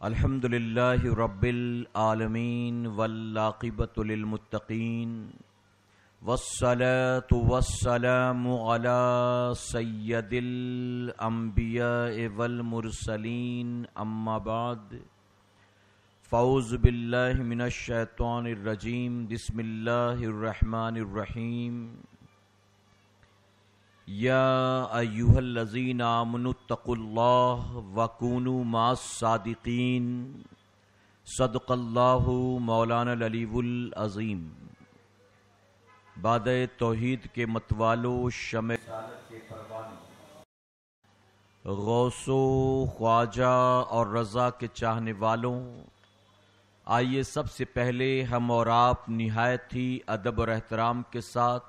الحمدللہ رب العالمین والعاقبۃ للمتقین والصلاة والسلام علی سید الانبیاء والمرسلین اما بعد فاعوذ باللہ من الشیطان الرجیم بسم اللہ الرحمن الرحیم یا ایھا الذین آمنوا اتقوا اللہ وکونوا مع الصادقین صدق اللہ مولانا العلی العظیم۔ باد توحید کے متوالو شمع کے پروانوں، غوث و خواجہ اور رضا کے چاہنے والوں، آئیے سب سے پہلے ہم اور آپ نہایت ہی ادب اور احترام کے ساتھ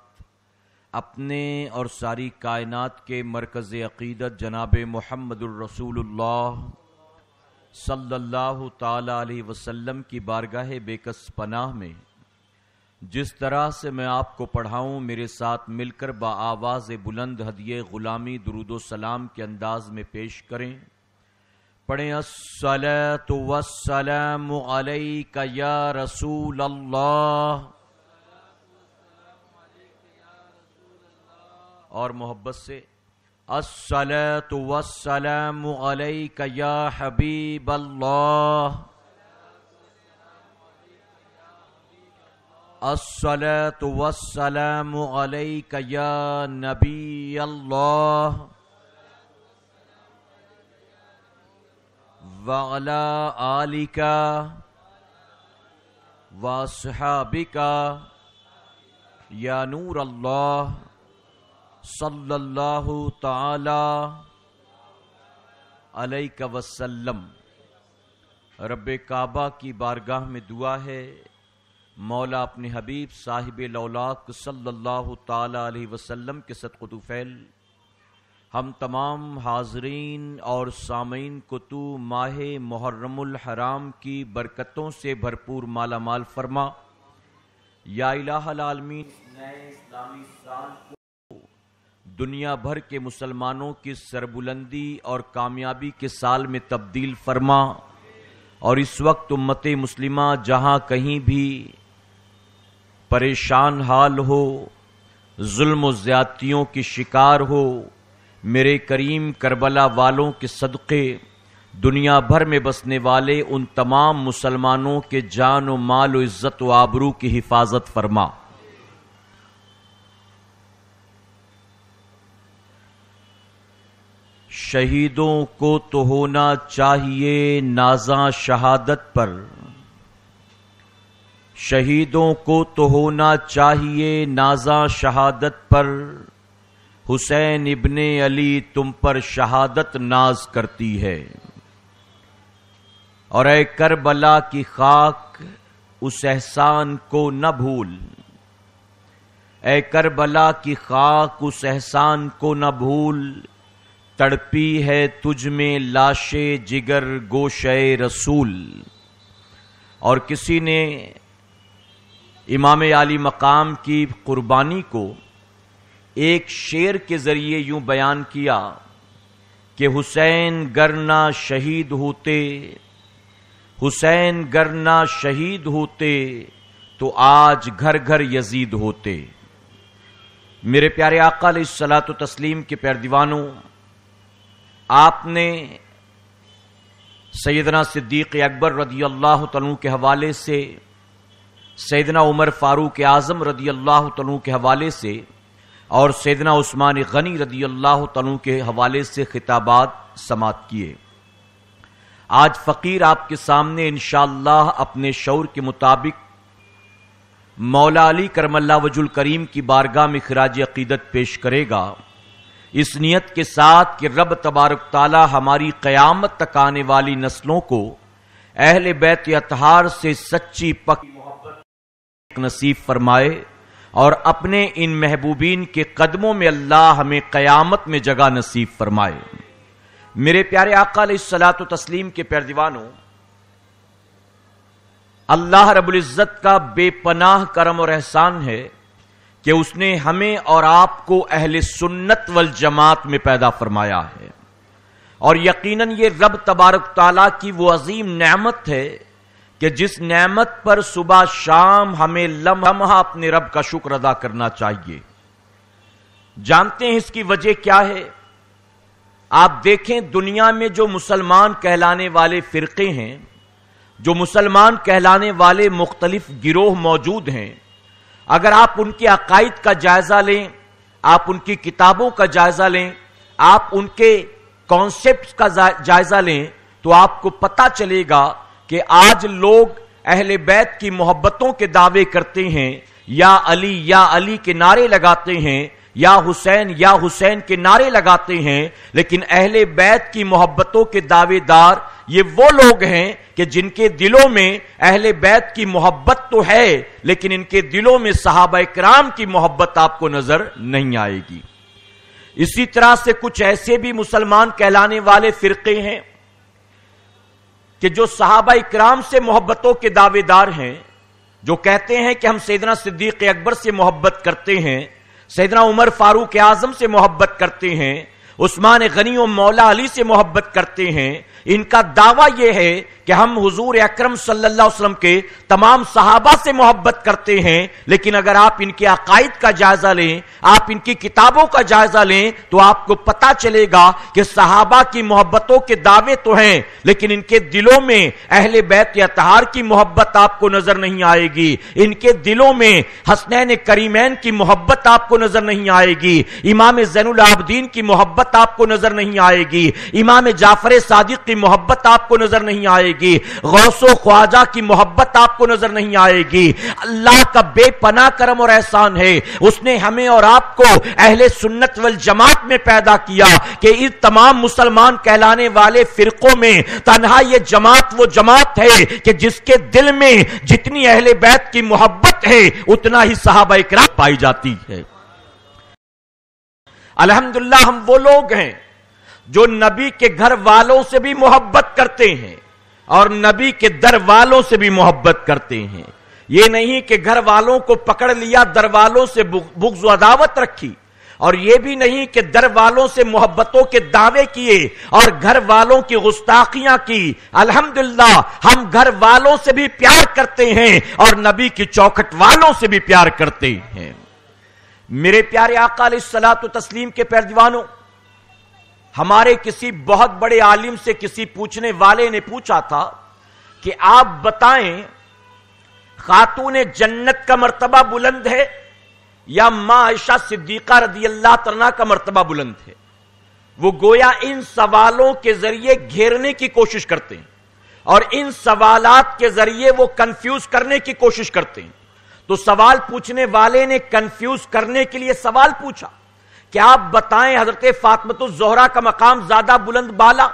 اپنے اور ساری کائنات کے مرکز عقیدت جناب محمد الرسول اللہ صلی اللہ تعالی علیہ وسلم کی بارگاہ بے کس پناہ میں جس طرح سے میں آپ کو پڑھاؤں میرے ساتھ مل کر بآواز بلند ہدیہ غلامی درود و سلام کے انداز میں پیش کریں۔ پڑھیں الصلاۃ والسلام علیک یا رسول اللہ، اور محبت سے الصلاۃ والسلام علیک یا حبیب اللہ، الصلاۃ والسلام علیک یا نبی اللہ، وعلی آلک واصحابک یا نور اللہ صلی اللہ تعالی علیہ وسلم۔ رب کعبہ کی بارگاہ میں دعا ہے مولا اپنے حبیب صاحب لولاک صلی اللہ تعالی علیہ وسلم کے صدقہ طفیل ہم تمام حاضرین اور سامعین کو تو ماہ محرم الحرام کی برکتوں سے بھرپور مالا مال فرما۔ یا الہ العالمین، نئے اسلامی سال کو دنیا بھر کے مسلمانوں کی سربلندی اور کامیابی کے سال میں تبدیل فرما، اور اس وقت امت مسلمہ جہاں کہیں بھی پریشان حال ہو، ظلم و زیادتیوں کی شکار ہو، میرے کریم کربلا والوں کے صدقے دنیا بھر میں بسنے والے ان تمام مسلمانوں کے جان و مال و عزت و آبرو کی حفاظت فرما۔ شہیدوں کو تو ہونا چاہیے نازاں شہادت پر، شہیدوں کو تو ہونا چاہیے نازاں شہادت پر، حسین ابن علی تم پر شہادت ناز کرتی ہے، اور اے کربلا کی خاک اس احسان کو نہ بھول، اے کربلا کی خاک اس احسان کو نہ بھول، تڑپی ہے تجھ میں لاش جگر گوشہ رسول۔ اور کسی نے امام عالی مقام کی قربانی کو ایک شعر کے ذریعے یوں بیان کیا کہ حسین گر نہ شہید ہوتے، حسین گر نہ شہید ہوتے تو آج گھر گھر یزید ہوتے۔ میرے پیارے آقا علیہ الصلاۃ والتسلیم کے پیردیوانوں، آپ نے سیدنا صدیق اکبر رضی اللہ تعالیٰ کے حوالے سے، سیدنا عمر فاروق اعظم رضی اللہ تعالیٰ کے حوالے سے، اور سیدنا عثمان غنی رضی اللہ تعالیٰ کے حوالے سے خطابات سماعت کیے۔ آج فقیر آپ کے سامنے انشاءاللہ اپنے شعور کے مطابق مولا علی کرم اللہ وجہ الکریم کی بارگاہ میں خراج عقیدت پیش کرے گا، اس نیت کے ساتھ کہ رب تبارک تعالی ہماری قیامت تک آنے والی نسلوں کو اہل بیت اطہار سے سچی پکی محبت نصیب فرمائے، اور اپنے ان محبوبین کے قدموں میں اللہ ہمیں قیامت میں جگہ نصیب فرمائے۔ میرے پیارے آقا علیہ الصلاۃ والتسلیم کے پیردیوانوں، اللہ رب العزت کا بے پناہ کرم اور احسان ہے کہ اس نے ہمیں اور آپ کو اہل سنت والجماعت میں پیدا فرمایا ہے، اور یقیناً یہ رب تبارک تعالیٰ کی وہ عظیم نعمت ہے کہ جس نعمت پر صبح شام ہمیں لمحہ اپنے رب کا شکر ادا کرنا چاہیے۔ جانتے ہیں اس کی وجہ کیا ہے؟ آپ دیکھیں دنیا میں جو مسلمان کہلانے والے فرقے ہیں، جو مسلمان کہلانے والے مختلف گروہ موجود ہیں، اگر آپ ان کے عقائد کا جائزہ لیں، آپ ان کی کتابوں کا جائزہ لیں، آپ ان کے کانسیپٹس کا جائزہ لیں، تو آپ کو پتہ چلے گا کہ آج لوگ اہل بیت کی محبتوں کے دعوے کرتے ہیں، یا علی کے نعرے لگاتے ہیں، یا حسین کے نعرے لگاتے ہیں، لیکن اہل بیت کی محبتوں کے دعوے دار یہ وہ لوگ ہیں کہ جن کے دلوں میں اہل بیت کی محبت تو ہے، لیکن ان کے دلوں میں صحابہ کرام کی محبت آپ کو نظر نہیں آئے گی۔ اسی طرح سے کچھ ایسے بھی مسلمان کہلانے والے فرقے ہیں کہ جو صحابہ کرام سے محبتوں کے دعوے دار ہیں، جو کہتے ہیں کہ ہم سیدنا صدیق اکبر سے محبت کرتے ہیں، سیدنا عمر فاروق اعظم سے محبت کرتے ہیں، عثمان غنی و مولا علی سے محبت کرتے ہیں۔ ان کا دعویٰ یہ ہے کہ ہم حضور اکرم صلی اللہ علیہ وسلم کے تمام صحابہ سے محبت کرتے ہیں، لیکن اگر آپ ان کے عقائد کا جائزہ لیں، آپ ان کی کتابوں کا جائزہ لیں، تو آپ کو پتہ چلے گا کہ صحابہ کی محبتوں کے دعوے تو ہیں، لیکن ان کے دلوں میں اہل بیت اطہار کی محبت آپ کو نظر نہیں آئے گی، ان کے دلوں میں حسنین کریمین کی محبت آپ کو نظر نہیں آئے گی، امام زین العابدین کی محبت آپ کو نظر نہیں آئے گی، امام جعفر صادق کی محبت آپ کو نظر نہیں آئے گی، غوث و خواجہ کی محبت آپ کو نظر نہیں آئے گی۔ اللہ کا بے پناہ کرم اور احسان ہے، اس نے ہمیں اور آپ کو اہل سنت والجماعت میں پیدا کیا کہ اس تمام مسلمان کہلانے والے فرقوں میں تنہا یہ جماعت وہ جماعت ہے کہ جس کے دل میں جتنی اہل بیت کی محبت ہے اتنا ہی صحابہ کرام پائی جاتی ہے۔ الحمدللہ ہم وہ لوگ ہیں جو نبی کے گھر والوں سے بھی محبت کرتے ہیں اور نبی کے در والوں سے بھی محبت کرتے ہیں۔ یہ نہیں کہ گھر والوں کو پکڑ لیا، در والوں سے بغض و عداوت رکھی، اور یہ بھی نہیں کہ در والوں سے محبتوں کے دعوے کیے اور گھر والوں کی گستاخیاں کی۔ الحمدللہ ہم گھر والوں سے بھی پیار کرتے ہیں اور نبی کی چوکھٹ والوں سے بھی پیار کرتے ہیں۔ میرے پیارے آقا علیہ الصلوۃ والتسلیم کے پیروانوں، ہمارے کسی بہت بڑے عالم سے کسی پوچھنے والے نے پوچھا تھا کہ آپ بتائیں خاتون جنت کا مرتبہ بلند ہے یا ماں عائشہ صدیقہ رضی اللہ عنہا کا مرتبہ بلند ہے؟ وہ گویا ان سوالوں کے ذریعے گھیرنے کی کوشش کرتے ہیں اور ان سوالات کے ذریعے وہ کنفیوز کرنے کی کوشش کرتے ہیں۔ تو سوال پوچھنے والے نے کنفیوز کرنے کے لیے سوال پوچھا کہ آپ بتائیں حضرت فاطمہ الزہرا کا مقام زیادہ بلند بالا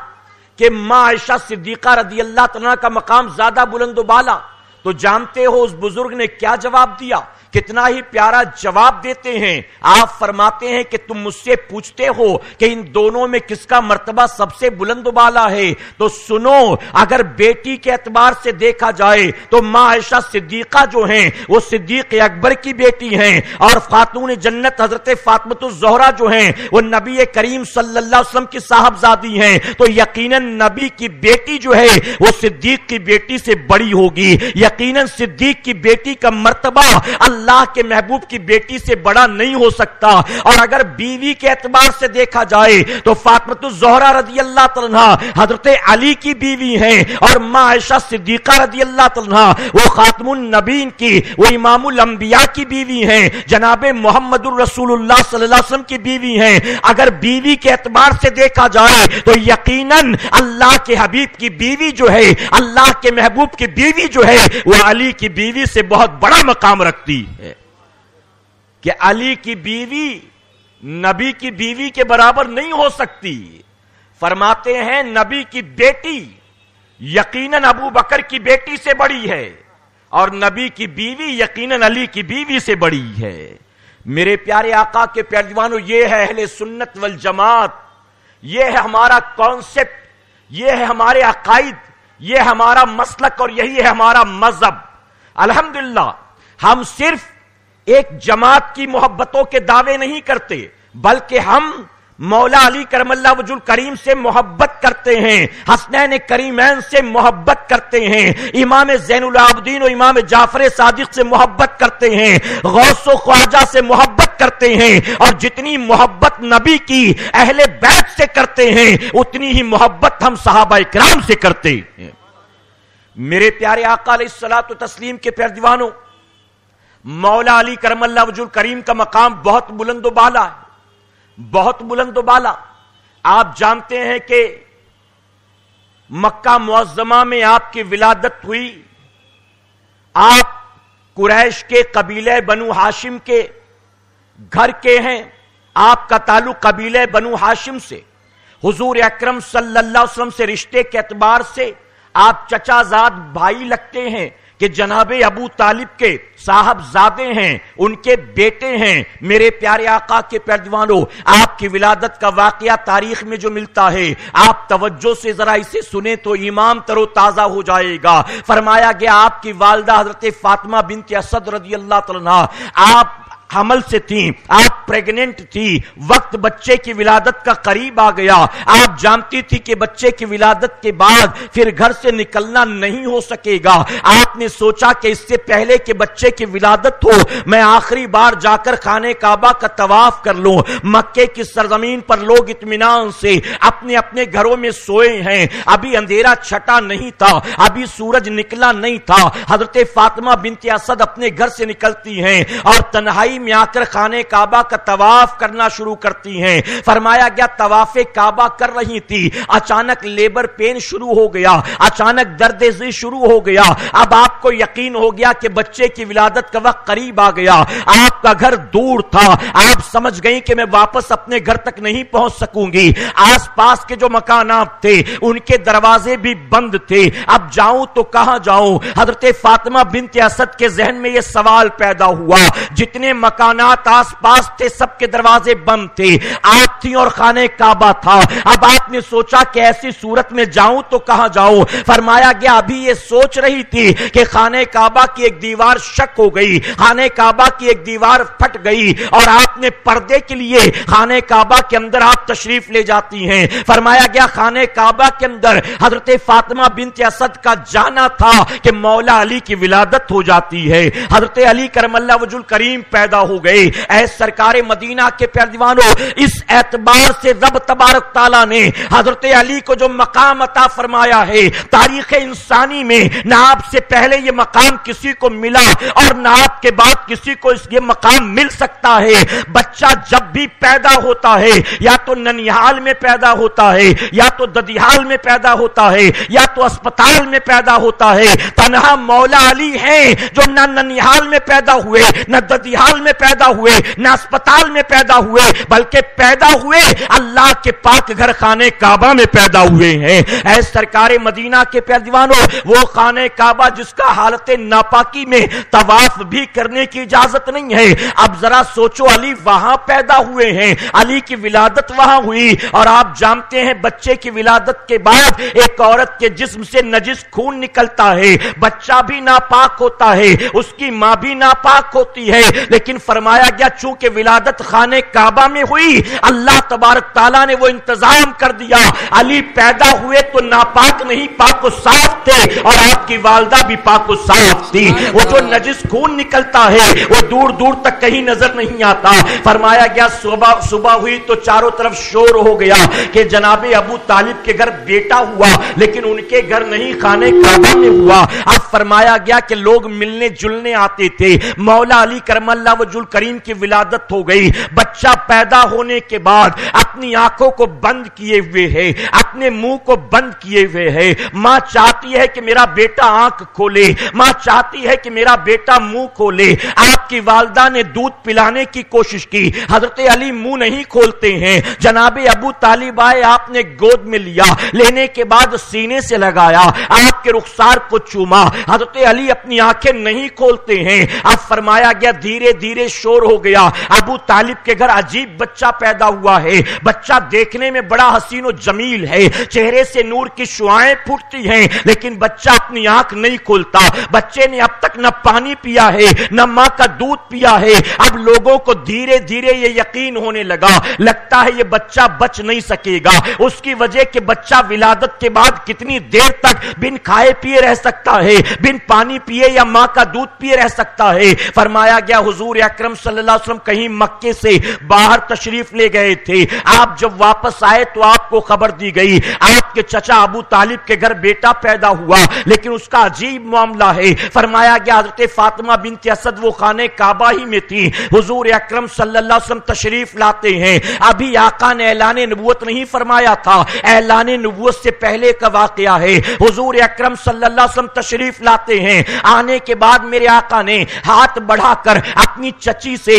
کہ ماں عائشہ صدیقہ رضی اللہ عنہا کا مقام زیادہ بلند و بالا؟ تو جانتے ہو اس بزرگ نے کیا جواب دیا؟ کتنا ہی پیارا جواب دیتے ہیں۔ آپ فرماتے ہیں کہ تم مجھ سے پوچھتے ہو کہ ان دونوں میں کس کا مرتبہ سب سے بلند و بالا ہے، تو سنو، اگر بیٹی کے اعتبار سے دیکھا جائے تو ماں عائشہ صدیقہ جو ہیں وہ صدیق اکبر کی بیٹی ہیں، اور خاتون جنت حضرت فاطمہ الزہرا جو ہیں وہ نبی کریم صلی اللہ علیہ وسلم کی صاحبزادی ہیں۔ تو یقیناً نبی کی بیٹی جو ہے وہ صدیق کی بیٹی سے بڑی ہوگی، یقیناً صدیق کی بیٹی کا مرتبہ اللہ کے محبوب کی بیٹی سے بڑا نہیں ہو سکتا۔ اور اگر بیوی کے اعتبار سے دیکھا جائے تو فاطمہ الزہرا رضی اللہ عنہا حضرت علی کی بیوی ہیں، اور ماں عائشہ صدیقہ رضی اللہ عنہا وہ خاتم النبیین کی، وہ امام الانبیاء کی بیوی ہیں، جناب محمد الرسول اللہ صلی اللہ علیہ وسلم کی بیوی ہیں۔ اگر بیوی کے اعتبار سے دیکھا جائے تو یقیناً اللہ کے حبیب کی بیوی جو ہے، اللہ کے محبوب کی بیوی جو ہے وہ علی کی بیوی سے بہت بڑا مقام رکھتی ہے، کہ علی کی بیوی نبی کی بیوی کے برابر نہیں ہو سکتی۔ فرماتے ہیں نبی کی بیٹی یقیناً ابو بکر کی بیٹی سے بڑی ہے، اور نبی کی بیوی یقیناً علی کی بیوی سے بڑی ہے۔ میرے پیارے آقا کے پیروانوں، یہ ہے اہل سنت والجماعت، یہ ہے ہمارا کانسیپٹ، یہ ہے ہمارے عقائد، یہ ہمارا مسلک، اور یہی ہے ہمارا مذہب۔ الحمدللہ ہم صرف ایک جماعت کی محبتوں کے دعوے نہیں کرتے، بلکہ ہم مولا علی کرم اللہ وجہ الکریم سے محبت کرتے ہیں، حسنین کریمین سے محبت کرتے ہیں، امام زین العابدین و امام جعفر صادق سے محبت کرتے ہیں، غوث و خواجہ سے محبت کرتے ہیں، اور جتنی محبت نبی کی اہل بیت سے کرتے ہیں اتنی ہی محبت ہم صحابہ کرام سے کرتے ہیں۔ میرے پیارے آقا علیہ الصلوۃ والتسلیم کے پیارے دیوانوں، مولا علی کرم اللہ وجہ الکریم کا مقام بہت بلند و بالا ہے، بہت بلند و بالا۔ آپ جانتے ہیں کہ مکہ معظمہ میں آپ کی ولادت ہوئی، آپ قریش کے قبیلہ بنو ہاشم کے گھر کے ہیں، آپ کا تعلق قبیلہ بنو ہاشم سے، حضور اکرم صلی اللہ علیہ وسلم سے رشتے کے اعتبار سے آپ چچا زاد بھائی لگتے ہیں کہ جناب ابو طالب کے صاحب زادے ہیں، ان کے بیٹے ہیں۔ میرے پیارے آقا کے پیارے دیوانوں، آپ کی ولادت کا واقعہ تاریخ میں جو ملتا ہے، آپ توجہ سے ذرا اسے سنیں تو ایمان تر و تازہ ہو جائے گا۔ فرمایا گیا آپ کی والدہ حضرت فاطمہ بنت اسد رضی اللہ تعالیٰ عنہا، آپ حمل سے تھیں، آپ پریگننٹ تھی، وقت بچے کی ولادت کا قریب آ گیا۔ آپ جانتی تھی کہ بچے کی ولادت کے بعد پھر گھر سے نکلنا نہیں ہو سکے گا۔ آپ نے سوچا کہ اس سے پہلے کہ بچے کی ولادت ہو میں آخری بار جا کر خانہ کعبہ کا طواف کر لوں۔ مکے کی سرزمین پر لوگ اطمینان سے اپنے اپنے گھروں میں سوئے ہیں، ابھی اندھیرا چھٹا نہیں تھا، ابھی سورج نکلا نہیں تھا۔ حضرت فاطمہ بنت اسد اپنے گھر سے نکلتی ہیں اور تنہائی میں آ کر خانہ کعبہ کا طواف کرنا شروع کرتی ہیں۔ فرمایا گیا طواف کعبہ کر رہی تھی، اچانک لیبر پین شروع ہو گیا، اچانک درد ذی شروع ہو گیا۔ اب آپ کو یقین ہو گیا کہ بچے کی ولادت کا وقت قریب آ گیا۔ آپ کا گھر دور تھا، آپ سمجھ گئی کہ میں واپس اپنے گھر تک نہیں پہنچ سکوں گی۔ آس پاس کے جو مکانات تھے ان کے دروازے بھی بند تھے، اب جاؤں تو کہاں جاؤں؟ حضرت فاطمہ بنت اسد کے ذہن میں یہ سوال پیدا ہوا۔ جتنے مکانات آس پاس تھے سب کے دروازے بند تھے، آپ تھی اور خانہ کعبہ تھا۔ اب آپ نے سوچا کہ ایسی صورت میں جاؤں تو کہاں جاؤں؟ فرمایا گیا ابھی یہ سوچ رہی تھی کہ خانہ کعبہ کی ایک دیوار شک ہو گئی، خانہ کعبہ کی ایک دیوار پھٹ گئی، اور آپ نے پردے کے لیے خانہ کعبہ کے اندر آپ تشریف لے جاتی ہیں۔ فرمایا گیا خانہ کعبہ کے اندر حضرت فاطمہ بنت اسد کا جانا تھا کہ مولا علی کی ولادت ہو جاتی ہے، حضرت علی کرم اللہ وجہ الکریم پیدا ہو گئے۔ اے سرکار مدینہ کے پیارے دیوانوں، اس اعتبار سے رب تبارک تعالیٰ نے حضرت علی کو جو مقام عطا فرمایا ہے، تاریخ انسانی میں نہ آپ سے پہلے یہ مقام کسی کو ملا اور نہ آپ کے بعد کسی کو یہ مقام مل سکتا ہے۔ بچہ جب بھی پیدا ہوتا ہے یا تو ننیہال میں پیدا ہوتا ہے، یا تو ددیہال میں پیدا ہوتا ہے، یا تو اسپتال میں پیدا ہوتا ہے۔ تنہا مولا علی ہیں جو نہ ننیہال میں پیدا ہوئے، نہ ددیہال میں پیدا ہوئے، نہ اسپتال میں پیدا ہوئے، بلکہ پیدا ہوئے اللہ کے پاک گھر خانہ کعبہ میں پیدا ہوئے ہیں۔ اے سرکار مدینہ کے پیارے دیوانوں، وہ خانہ کعبہ جس کا حالت ناپاکی میں طواف بھی کرنے کی اجازت نہیں ہے۔ اب ذرا سوچو، علی وہاں پیدا ہوئے ہیں، علی کی ولادت وہاں ہوئی، اور آپ جانتے ہیں بچے کی ولادت کے بعد ایک عورت کے جسم سے نجس خون نکلتا ہے، بچہ بھی ناپاک ہوتا ہے، اس کی ماں بھی ناپاک ہوتی ہے، لیکن فرمایا گیا چونکہ ولادت خانہ کعبہ میں ہوئی، اللہ تبارک تعالیٰ نے وہ انتظام کر دیا، علی پیدا ہوئے تو ناپاک نہیں، پاک و صاف تھے، اور آپ کی والدہ بھی پاک و صاف تھی۔ وہ جو نجس خون نکلتا ہے وہ دور دور تک کہیں نظر نہیں آتا۔ فرمایا گیا صبح ہوئی تو چاروں طرف شور ہو گیا کہ جناب ابو طالب کے گھر بیٹا ہوا، لیکن ان کے گھر نہیں، خانہ کعبہ میں ہوا۔ اب فرمایا گیا کہ لوگ ملنے جلنے آتے تھے۔ مولا علی کرم اللہ وجہ الکریم کی ولادت ہو گئی۔ بچہ پیدا ہونے کے بعد اپنی آنکھوں کو بند کیے ہوئے ہے، اپنے منہ کو بند کیے ہوئے ہے۔ ماں چاہتی ہے کہ میرا بیٹا آنکھ کھولے، ماں چاہتی ہے کہ میرا بیٹا منہ کھولے۔ آپ کی والدہ نے دودھ پلانے کی کوشش کی، حضرت علی منہ نہیں کھولتے ہیں۔ جناب ابو طالب آئے، آپ نے گود میں لیا، لینے کے بعد سینے سے لگایا، آپ کے رخسار کو چوما۔ حضرت علی اپنی آنکھیں نہیں کھولتے ہیں۔ اب فرمایا گیا دھیرے دھیرے شور ہو گیا، ابو طالب کے گھر عجیب بچہ پیدا ہوا ہے، بچہ دیکھنے میں بڑا حسین و جمیل ہے، چہرے سے نور کی شعاعیں پھوٹتی ہیں، لیکن بچہ اپنی آنکھ نہیں کھولتا۔ بچے نے اب تک نہ پانی پیا ہے نہ ماں کا دودھ پیا ہے۔ اب لوگوں کو دھیرے دھیرے یہ یقین ہونے لگا، لگتا ہے یہ بچہ بچ نہیں سکے گا۔ اس کی وجہ کہ بچہ ولادت کے بعد کتنی دیر تک بن کھائے پیے رہ سکتا ہے، بن پانی پیے یا ماں کا دودھ پیے رہ سکتا ہے۔ فرمایا گیا حضور اکرم صلی اللہ علیہ وسلم کہیں مکے سے باہر تشریف لے گئے تھے، آپ جب واپس آئے تو آپ کو خبر دی گئی آپ کے چچا ابو طالب کے گھر بیٹا پیدا ہوا، لیکن اس کا عجیب معاملہ ہے۔ فرمایا گیا حضرت فاطمہ بنت اسد وہ خانہ کعبہ ہی میں تھی، حضور اکرم صلی اللہ علیہ وسلم تشریف لاتے ہیں، ابھی آقا نے اعلان نبوت نہیں فرمایا تھا، اعلان نبوت سے پہلے کا واقعہ ہے۔ حضور اکرم صلی اللہ علیہ وسلم تشریف لاتے ہیں، آنے کے بعد میرے آقا نے ہاتھ بڑھا کر اپنی چچی سے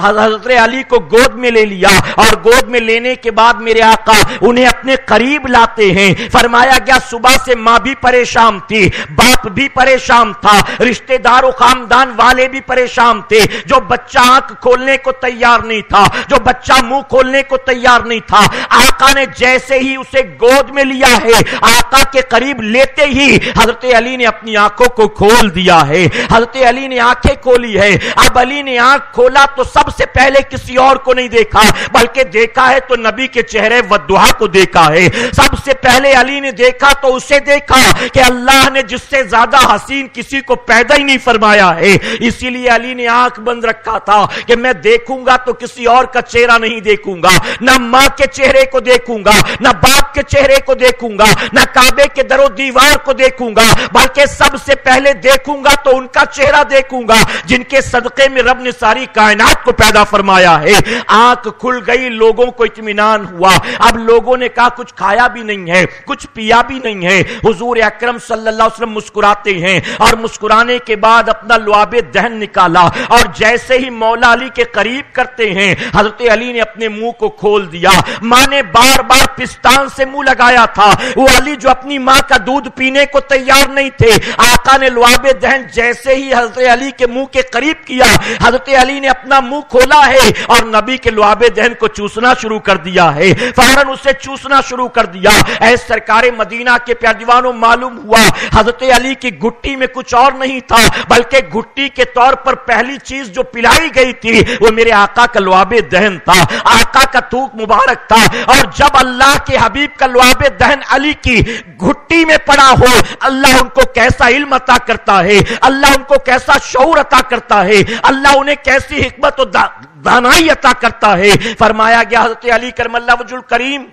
حضرت علی کو گود میں لے لیا، اور گود میں لینے کے بعد میرے آقا انہیں اپنے قریب لاتے ہیں۔ فرمایا گیا صبح سے ماں بھی پریشان تھی، باپ بھی پریشان تھا، رشتہ دار و خاندان والے بھی پریشان تھے، جو بچہ آنکھ کھولنے کو تیار نہیں تھا، جو بچہ منہ کھولنے کو تیار نہیں تھا۔ آقا نے جیسے ہی اسے گود میں لیا ہے، آقا کے قریب لیتے ہی حضرت علی نے اپنی آنکھوں کو کھول دیا ہے، حضرت علی نے آنکھیں کھولی ہے۔ اب علی نے آنکھ کھولا تو سب سے پہلے کسی اور کو نہیں دیکھا، بلکہ دیکھا ہے تو نبی کے چہرے والضحا کو دیکھا ہے۔ سب سے پہلے علی نے دیکھا تو اسے دیکھا کہ اللہ نے جس سے زیادہ حسین کسی کو پیدا ہی نہیں فرمایا ہے، اسی لیے علی نے آنکھ بند رکھا تھا کہ میں دیکھوں گا تو کسی اور کا چہرہ نہیں دیکھوں گا، نہ ماں کے چہرے کو دیکھوں گا، نہ باپ کے چہرے کو دیکھوں گا، نہ کعبے کے در و دیوار کو دیکھوں گا، بلکہ سب سے پہلے دیکھوں گا تو ان کا چہرہ دیکھوں گا جن کے صدقے میں رب نے ساری کائنات کو پیدا فرمایا ہے۔ آنکھ کھل گئی، لوگوں کو اطمینان ہوا۔ اب لوگوں نے کہا کچھ کھایا بھی نہیں ہے، کچھ پیا بھی نہیں ہے۔ حضور اکرم صلی اللہ علیہ وسلم مسکراتے ہیں، اور مسکرانے کے بعد اپنا لعاب دہن نکالا، اور جیسے ہی مولا علی کے قریب کرتے ہیں حضرت علی نے اپنے منہ کو کھول دیا۔ ماں نے بار بار پستان سے منہ لگایا تھا، وہ علی جو اپنی ماں کا دودھ پینے کو تیار نہیں تھے، آقا نے لعاب دہن جیسے ہی حضرت علی کے منہ کے قریب کیا، حضرت علی نے اپنا منہ کھولا ہے اور نبی کے لعاب دہن کو چوسنا شروع کر دیا ہے، فوراً اسے چوسنا شروع کر دیا۔ اے سرکار مدینہ کے پیارے دیوانوں، معلوم ہوا حضرت علی کی گھٹی میں کچھ اور نہیں تھا، بلکہ گھٹی کے طور پر پہلی چیز جو پلائی گئی تھی وہ میرے آقا کا لعاب دہن تھا، آقا کا تھوک مبارک تھا۔ اور جب اللہ کے حبیب کا لعاب دہن علی کی گھٹی میں پڑا ہو، اللہ ان کو کیسا علم عطا کرتا ہے، اللہ ان کو کیسا شعور عطا کرتا ہے، اللہ انہیں کیسی حکمت و دانائی عطا کرتا ہے۔ فرمایا گیا حضرت علی کرم اللہ وجہ الکریم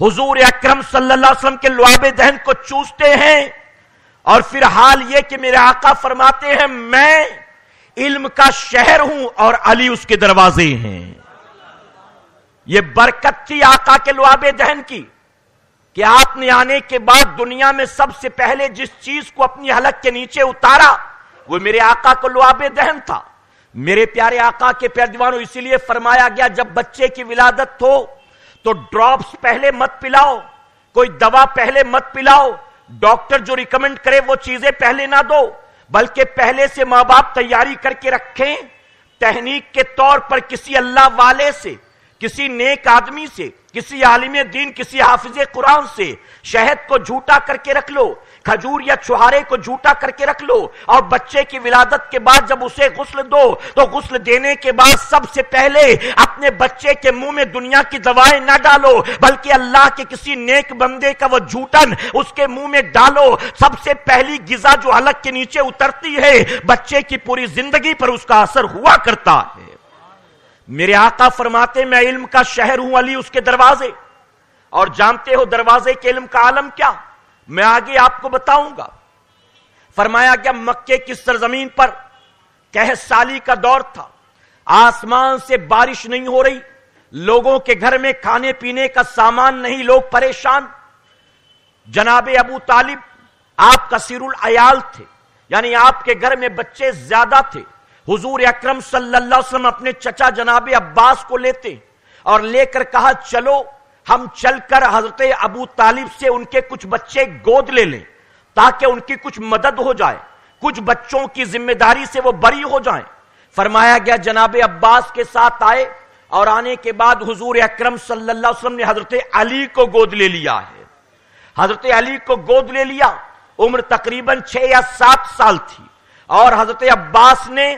حضور اکرم صلی اللہ علیہ وسلم کے لعاب دہن کو چوستے ہیں، اور پھر حال یہ کہ میرے آقا فرماتے ہیں میں علم کا شہر ہوں اور علی اس کے دروازے ہیں۔ یہ برکت تھی آقا کے لعاب دہن کی کہ آپ نے آنے کے بعد دنیا میں سب سے پہلے جس چیز کو اپنی حلق کے نیچے اتارا وہ میرے آقا کو لعاب دہن تھا۔ میرے پیارے آقا کے پیارے دیوانوں، اسی لیے فرمایا گیا جب بچے کی ولادت ہو تو ڈراپس پہلے مت پلاؤ، کوئی دوا پہلے مت پلاؤ، ڈاکٹر جو ریکمنڈ کرے وہ چیزیں پہلے نہ دو، بلکہ پہلے سے ماں باپ تیاری کر کے رکھیں۔ تحنیک کے طور پر کسی اللہ والے سے، کسی نیک آدمی سے، کسی عالم دین، کسی حافظ قرآن سے شہد کو جھوٹا کر کے رکھ لو، کھجور یا چھہارے کو جھوٹا کر کے رکھ لو، اور بچے کی ولادت کے بعد جب اسے غسل دو تو غسل دینے کے بعد سب سے پہلے اپنے بچے کے منہ میں دنیا کی دوائیں نہ ڈالو، بلکہ اللہ کے کسی نیک بندے کا وہ جھوٹن اس کے منہ میں ڈالو۔ سب سے پہلی غذا جو حلق کے نیچے اترتی ہے بچے کی پوری زندگی پر اس کا اثر ہوا کرتا ہے۔ میرے آقا فرماتے میں علم کا شہر ہوں، علی اس کے دروازے، اور جانتے ہو دروازے کے علم کا عالم کیا، میں آگے آپ کو بتاؤں گا۔ فرمایا گیا مکے کی سرزمین پر قحط سالی کا دور تھا، آسمان سے بارش نہیں ہو رہی، لوگوں کے گھر میں کھانے پینے کا سامان نہیں، لوگ پریشان۔ جناب ابو طالب آپ کثیر العیال تھے، یعنی آپ کے گھر میں بچے زیادہ تھے۔ حضور اکرم صلی اللہ علیہ وسلم اپنے چچا جناب عباس کو لیتے اور لے کر کہا چلو ہم چل کر حضرت ابو طالب سے ان کے کچھ بچے گود لے لیں تاکہ ان کی کچھ مدد ہو جائے، کچھ بچوں کی ذمہ داری سے وہ بری ہو جائیں۔ فرمایا گیا جناب عباس کے ساتھ آئے، اور آنے کے بعد حضور اکرم صلی اللہ علیہ وسلم نے حضرت علی کو گود لے لیا ہے۔ حضرت علی کو گود لے لیا، عمر تقریباً 6 یا 7 سال تھی، اور حضرت عباس نے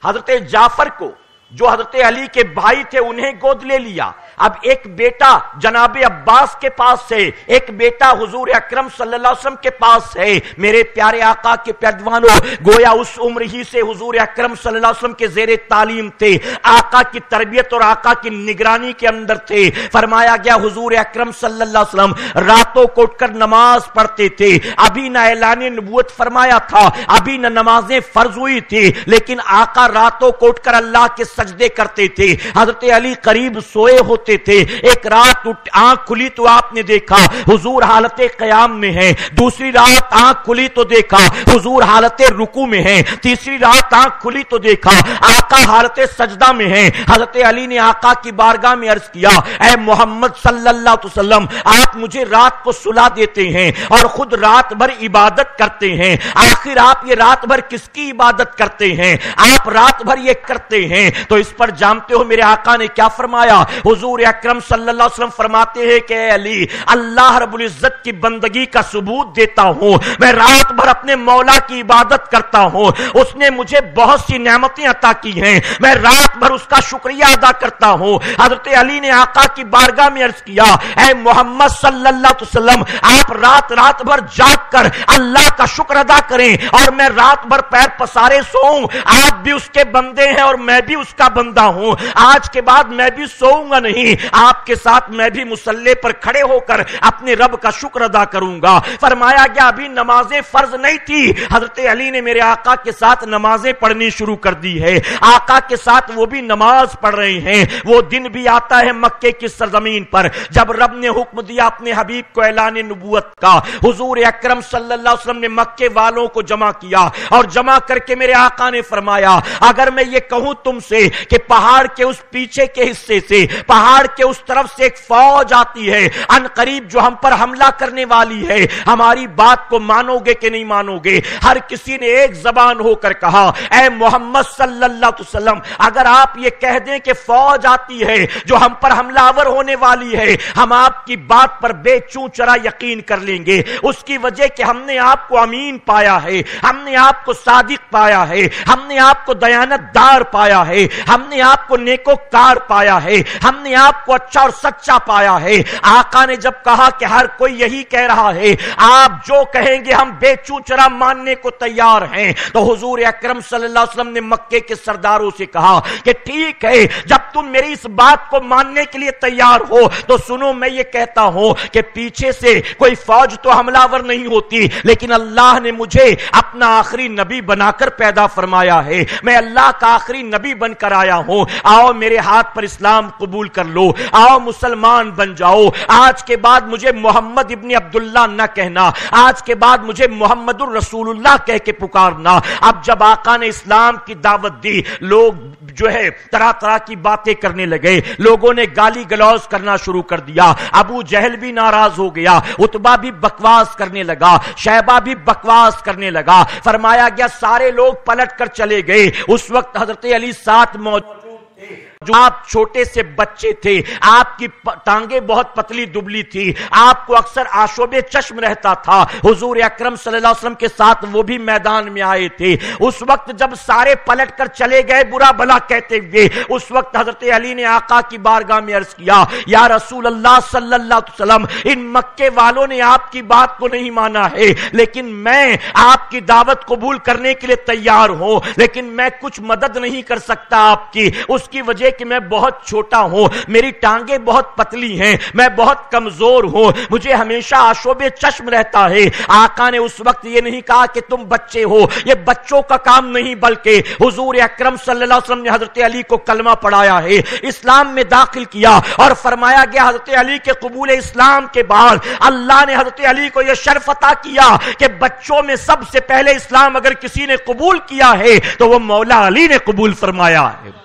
حضرت جعفر کو جو حضرت علی کے بھائی تھے انہیں گود لے لیا۔ اب ایک بیٹا جناب عباس کے پاس ہے، ایک بیٹا حضور اکرم صلی اللہ علیہ وسلم کے پاس ہے۔ میرے پیارے آقا کے پیروانوں، گویا اس عمر ہی سے حضور اکرم صلی اللہ علیہ وسلم کے زیر تعلیم تھے، آقا کی تربیت اور آقا کی نگرانی کے اندر تھے۔ فرمایا گیا حضور اکرم صلی اللہ علیہ وسلم راتوں کو اٹھ کر نماز پڑھتے تھے۔ ابھی نہ اعلان نبوت فرمایا تھا، ابھی نہ نمازیں فرض ہوئی تھی، لیکن آقا راتوں کو اٹھ کر اللہ کے سجدے کرتے تھے۔ حضرت علی قریب سوئے ہوتے تھے، ایک رات آنکھ کھلی تو آپ نے دیکھا حضور حالت قیام میں ہیں، دوسری رات آنکھ کھلی تو دیکھا حضور حالت رکوع میں ہیں، تیسری رات آنکھ کھلی تو دیکھا آقا حالت سجدہ میں ہیں۔ حضرت علی نے آقا کی بارگاہ میں عرض کیا، اے محمد صلی اللہ علیہ وسلم، آپ مجھے رات کو سلا دیتے ہیں اور خود رات بھر عبادت کرتے ہیں، آخر آپ یہ رات بھر کس کی عبادت کرتے ہیں؟ آپ رات بھر یہ کرتے ہیں تو اس پر جانتے ہو میرے آقا نے کیا فرمایا؟ حضور اکرم صلی اللہ علیہ وسلم فرماتے ہیں کہ اے علی، اللہ رب العزت کی بندگی کا ثبوت دیتا ہوں، میں رات بھر اپنے مولا کی عبادت کرتا ہوں، اس نے مجھے بہت سی نعمتیں عطا کی ہیں، میں رات بھر اس کا شکریہ ادا کرتا ہوں۔ حضرت علی نے آقا کی بارگاہ میں عرض کیا، اے محمد صلی اللہ علیہ وسلم، آپ رات بھر جاگ کر اللہ کا شکر ادا کریں اور میں رات بھر پیر پسارے سوؤں۔ آپ بھی اس کے بندے ہیں اور میں بھی اس کا بندہ ہوں، آج کے بعد میں بھی سوؤں گا نہیں، آپ کے ساتھ میں بھی مصلی پر کھڑے ہو کر اپنے رب کا شکر ادا کروں گا۔ فرمایا گیا ابھی نمازیں فرض نہیں تھی، حضرت علی نے میرے آقا کے ساتھ نمازیں پڑھنی شروع کر دی ہے، آقا کے ساتھ وہ بھی نماز پڑھ رہے ہیں۔ وہ دن بھی آتا ہے مکے کی سرزمین پر جب رب نے حکم دیا اپنے حبیب کو اعلان نبوت کا۔ حضور اکرم صلی اللہ علیہ وسلم نے مکے والوں کو جمع کیا اور جمع کر کے میرے آقا نے فرمایا، اگر میں یہ کہوں تم سے کہ پہاڑ کے اس پیچھے کے حصے سے، پہاڑ کے اس طرف سے ایک فوج آتی ہے ان قریب جو ہم پر حملہ کرنے والی ہے، ہماری بات کو مانو گے کہ نہیں مانو گے؟ ہر کسی نے ایک زبان ہو کر کہا، اے محمد صلی اللہ علیہ وسلم، اگر آپ یہ کہہ دیں کہ فوج آتی ہے جو ہم پر حملہ آور ہونے والی ہے، ہم آپ کی بات پر بے چوں چرا یقین کر لیں گے، اس کی وجہ کہ ہم نے آپ کو امین پایا ہے، ہم نے آپ کو صادق پایا ہے، ہم نے آپ کو دیانت دار پایا ہے، ہم نے آپ کو نیکوکار پایا ہے، ہم نے آپ کو اچھا اور سچا پایا ہے۔ آقا نے جب کہا کہ ہر کوئی یہی کہہ رہا ہے، آپ جو کہیں گے ہم بے چوں چرا ماننے کو تیار ہیں، تو حضور اکرم صلی اللہ علیہ وسلم نے مکے کے سرداروں سے کہا کہ ٹھیک ہے، جب تم میری اس بات کو ماننے کے لیے تیار ہو تو سنو، میں یہ کہتا ہوں کہ پیچھے سے کوئی فوج تو حملہ آور نہیں ہوتی، لیکن اللہ نے مجھے اپنا آخری نبی بنا کر پیدا فرمایا ہے، میں اللہ کا آخری نبی بن کر آیا ہوں، آؤ میرے ہاتھ پر اسلام قبول کر لو، آؤ مسلمان بن جاؤ، آج کے بعد مجھے محمد ابن عبداللہ نہ کہنا، آج کے بعد مجھے محمد الرسول اللہ کہہ کے پکارنا۔ اب جب آقا نے اسلام کی دعوت دی، لوگ جو ہے طرح طرح کی باتیں کرنے لگے، لوگوں نے گالی گلوز کرنا شروع کر دیا، ابو جہل بھی ناراض ہو گیا، عتبہ بھی بکواس کرنے لگا، شیبہ بھی بکواس کرنے لگا۔ فرمایا گیا سارے لوگ پلٹ کر چلے گئے۔ اس وقت حضرت علی ساتھ موجود تھے، جو آپ چھوٹے سے بچے تھے، آپ کی ٹانگیں بہت پتلی دبلی تھی، آپ کو اکثر آشوب چشم رہتا تھا۔ حضور اکرم صلی اللہ علیہ وسلم کے ساتھ وہ بھی میدان میں آئے تھے۔ اس وقت جب سارے پلٹ کر چلے گئے برا بھلا کہتے ہوئے، اس وقت حضرت علی نے آقا کی بارگاہ میں عرض کیا، یا رسول اللہ صلی اللہ علیہ وسلم، ان مکے والوں نے آپ کی بات کو نہیں مانا ہے، لیکن میں آپ کی دعوت قبول کرنے کے لیے تیار ہوں، لیکن میں کچھ مدد نہیں کر سکتا آپ کی، اس کی وجہ کہ میں بہت چھوٹا ہوں، میری ٹانگیں بہت پتلی ہیں، میں بہت کمزور ہوں، مجھے ہمیشہ آشوب چشم رہتا ہے۔ آقا نے اس وقت یہ نہیں کہا کہ تم بچے ہو، یہ بچوں کا کام نہیں، بلکہ حضور اکرم صلی اللہ علیہ وسلم نے حضرت علی کو کلمہ پڑھایا ہے، اسلام میں داخل کیا، اور فرمایا گیا حضرت علی کے قبول اسلام کے بعد اللہ نے حضرت علی کو یہ شرف عطا کیا کہ بچوں میں سب سے پہلے اسلام اگر کسی نے قبول کیا ہے تو وہ مولا علی نے قبول فرمایا ہے۔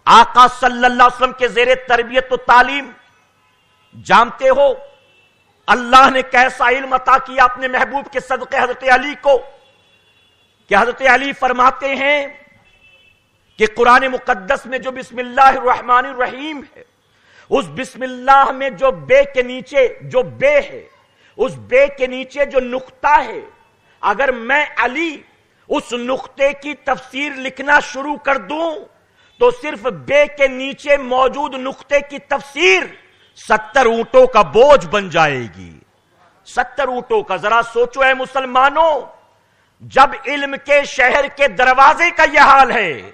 آقا صلی اللہ علیہ وسلم کے زیر تربیت و تعلیم جانتے ہو اللہ نے کیسا علم عطا کیا اپنے محبوب کے صدقے حضرت علی کو کہ حضرت علی فرماتے ہیں کہ قرآن مقدس میں جو بسم اللہ الرحمن الرحیم ہے، اس بسم اللہ میں جو بے کے نیچے جو بے ہے، اس بے کے نیچے جو نقطہ ہے، اگر میں علی اس نقطے کی تفسیر لکھنا شروع کر دوں تو صرف بے کے نیچے موجود نقطے کی تفسیر 70 اونٹوں کا بوجھ بن جائے گی۔ 70 اونٹوں کا۔ ذرا سوچو اے مسلمانوں، جب علم کے شہر کے دروازے کا یہ حال ہے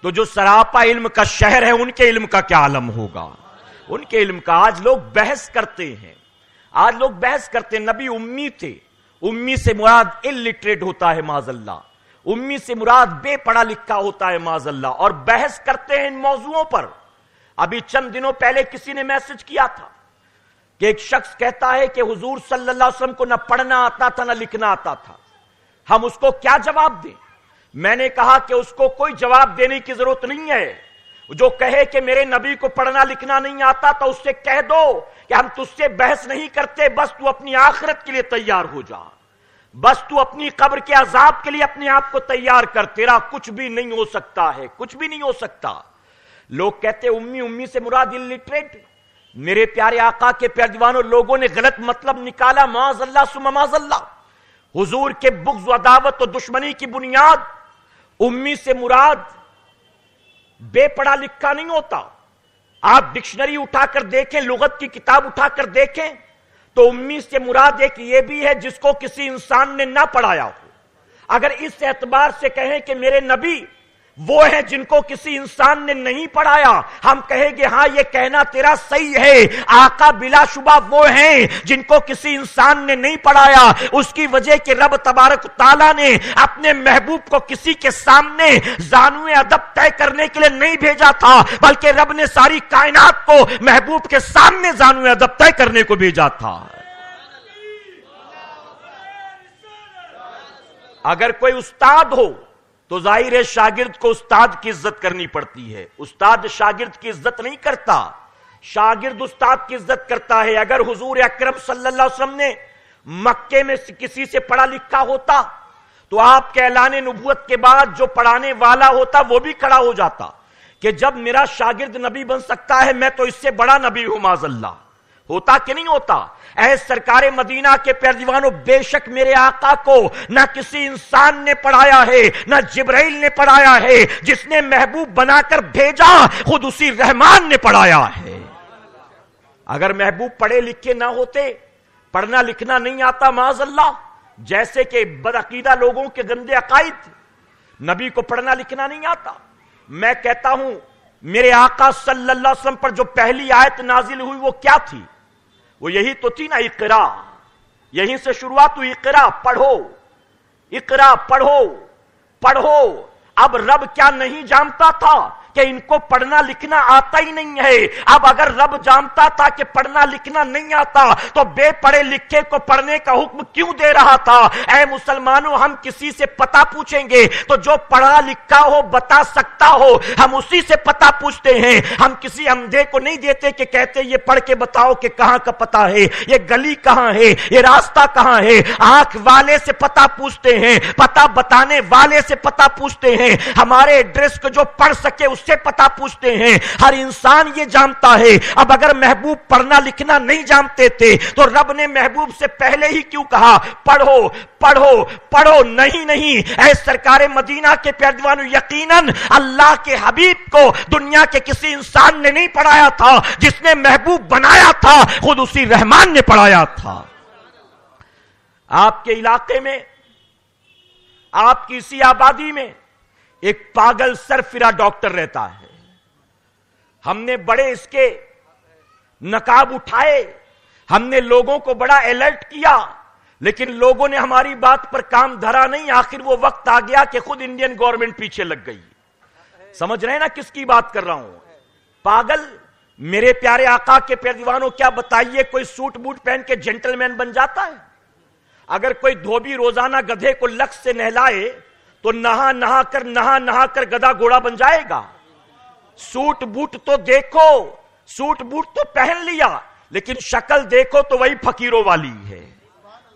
تو جو سراپا علم کا شہر ہے ان کے علم کا کیا عالم ہوگا؟ ان کے علم کا۔ آج لوگ بحث کرتے ہیں، نبی امی تھے، امی سے مراد الٹریٹ ہوتا ہے معاذ اللہ، امی سے مراد بے پڑھا لکھا ہوتا ہے معاذ اللہ، اور بحث کرتے ہیں ان موضوعوں پر۔ ابھی چند دنوں پہلے کسی نے میسج کیا تھا کہ ایک شخص کہتا ہے کہ حضور صلی اللہ علیہ وسلم کو نہ پڑھنا آتا تھا نہ لکھنا آتا تھا، ہم اس کو کیا جواب دیں؟ میں نے کہا کہ اس کو کوئی جواب دینے کی ضرورت نہیں ہے۔ جو کہے کہ میرے نبی کو پڑھنا لکھنا نہیں آتا تو اس سے کہہ دو کہ ہم تجھ سے بحث نہیں کرتے، بس تو اپنی آخرت کے لیے تیار ہو جا، بس تو اپنی قبر کے عذاب کے لیے اپنے آپ کو تیار کر، تیرا کچھ بھی نہیں ہو سکتا ہے، کچھ بھی نہیں ہو سکتا۔ لوگ کہتے امی، امی سے مراد الٹریٹ۔ میرے پیارے آقا کے پیارے دیوانوں، لوگوں نے غلط مطلب نکالا، معاذ اللہ ثم معاذ اللہ۔ حضور کے بغض و عداوت و دشمنی کی بنیاد امی سے مراد بے پڑھا لکھا نہیں ہوتا۔ آپ ڈکشنری اٹھا کر دیکھیں، لغت کی کتاب اٹھا کر دیکھیں تو امی سے مراد ایک یہ بھی ہے جس کو کسی انسان نے نہ پڑھایا ہو۔ اگر اس اعتبار سے کہیں کہ میرے نبی وہ ہیں جن کو کسی انسان نے نہیں پڑھایا، ہم کہیں گے ہاں یہ کہنا تیرا صحیح ہے، آقا بلا شبہ وہ ہیں جن کو کسی انسان نے نہیں پڑھایا۔ اس کی وجہ کہ رب تبارک تعالیٰ نے اپنے محبوب کو کسی کے سامنے زانوِ ادب طے کرنے کے لیے نہیں بھیجا تھا، بلکہ رب نے ساری کائنات کو محبوب کے سامنے زانوِ ادب طے کرنے کو بھیجا تھا۔ اگر کوئی استاد ہو تو ظاہر ہے شاگرد کو استاد کی عزت کرنی پڑتی ہے، استاد شاگرد کی عزت نہیں کرتا، شاگرد استاد کی عزت کرتا ہے۔ اگر حضور اکرم صلی اللہ علیہ وسلم نے مکے میں کسی سے پڑھا لکھا ہوتا تو آپ کے اعلان نبوت کے بعد جو پڑھانے والا ہوتا وہ بھی کھڑا ہو جاتا کہ جب میرا شاگرد نبی بن سکتا ہے میں تو اس سے بڑا نبی ہوں، معاذ اللہ۔ ہوتا کہ نہیں ہوتا؟ اے سرکار مدینہ کے پیارے دیوانوں، بے شک میرے آقا کو نہ کسی انسان نے پڑھایا ہے نہ جبرائیل نے پڑھایا ہے، جس نے محبوب بنا کر بھیجا خود اسی رحمان نے پڑھایا ہے۔ اگر محبوب پڑھے لکھے نہ ہوتے، پڑھنا لکھنا نہیں آتا معاذ اللہ، جیسے کہ بدعقیدہ لوگوں کے گندے عقائد، نبی کو پڑھنا لکھنا نہیں آتا۔ میں کہتا ہوں میرے آقا صلی اللہ علیہ وسلم پر جو پہلی آیت نازل ہوئی وہ کیا تھی؟ وہ یہی تو تھی نا، اقرا۔ یہیں سے شروعات ہوئی، اقرا پڑھو، اقرا پڑھو پڑھو۔ اب رب کیا نہیں جانتا تھا کہ ان کو پڑھنا لکھنا آتا ہی نہیں ہے؟ اب اگر رب جانتا تھا کہ پڑھنا لکھنا نہیں آتا تو بے پڑھے لکھے کو پڑھنے کا حکم کیوں دے رہا تھا؟ اے مسلمانوں، ہم کسی سے پتہ پوچھیں گے تو جو پڑھا لکھا ہو، بتا سکتا ہو، ہم اسی سے پتہ پوچھتے ہیں۔ ہم کسی اندھے کو نہیں دیتے کہ کہتے یہ پڑھ کے بتاؤ کہ کہاں کا پتہ ہے، یہ گلی کہاں ہے، یہ راستہ کہاں ہے۔ آنکھ والے سے پتہ پوچھتے ہیں، پتہ بتانے والے سے پتہ پوچھتے ہیں، ہمارے ایڈریس کو جو پڑھ سکے اس سے پتہ پوچھتے ہیں۔ ہر انسان یہ جانتا ہے۔ اب اگر محبوب پڑھنا لکھنا نہیں جانتے تھے تو رب نے محبوب سے پہلے ہی کیوں کہا پڑھو پڑھو پڑھو؟ نہیں نہیں، اے سرکار مدینہ کے پیارے دیوانوں، یقیناً اللہ کے حبیب کو دنیا کے کسی انسان نے نہیں پڑھایا تھا، جس نے محبوب بنایا تھا خود اسی رحمان نے پڑھایا تھا۔ آپ کے علاقے میں، آپ کی اسی آبادی میں ایک پاگل سرفرا ڈاکٹر رہتا ہے۔ ہم نے بڑے اس کے نقاب اٹھائے، ہم نے لوگوں کو بڑا الرٹ کیا، لیکن لوگوں نے ہماری بات پر کام دھرا نہیں۔ آخر وہ وقت آ گیا کہ خود انڈین گورنمنٹ پیچھے لگ گئی۔ سمجھ رہے ہیں نا کس کی بات کر رہا ہوں؟ پاگل۔ میرے پیارے آقا کے پیارے دیوانوں، کیا بتائیے کوئی سوٹ بوٹ پہن کے جنٹل مین بن جاتا ہے؟ اگر کوئی دھوبی روزانہ گدھے کو لکس سے نہلائے تو نہا نہا کر گدھا گھوڑا بن جائے گا؟ سوٹ بوٹ تو دیکھو، سوٹ بوٹ تو پہن لیا، لیکن شکل دیکھو تو وہی فقیروں والی ہے.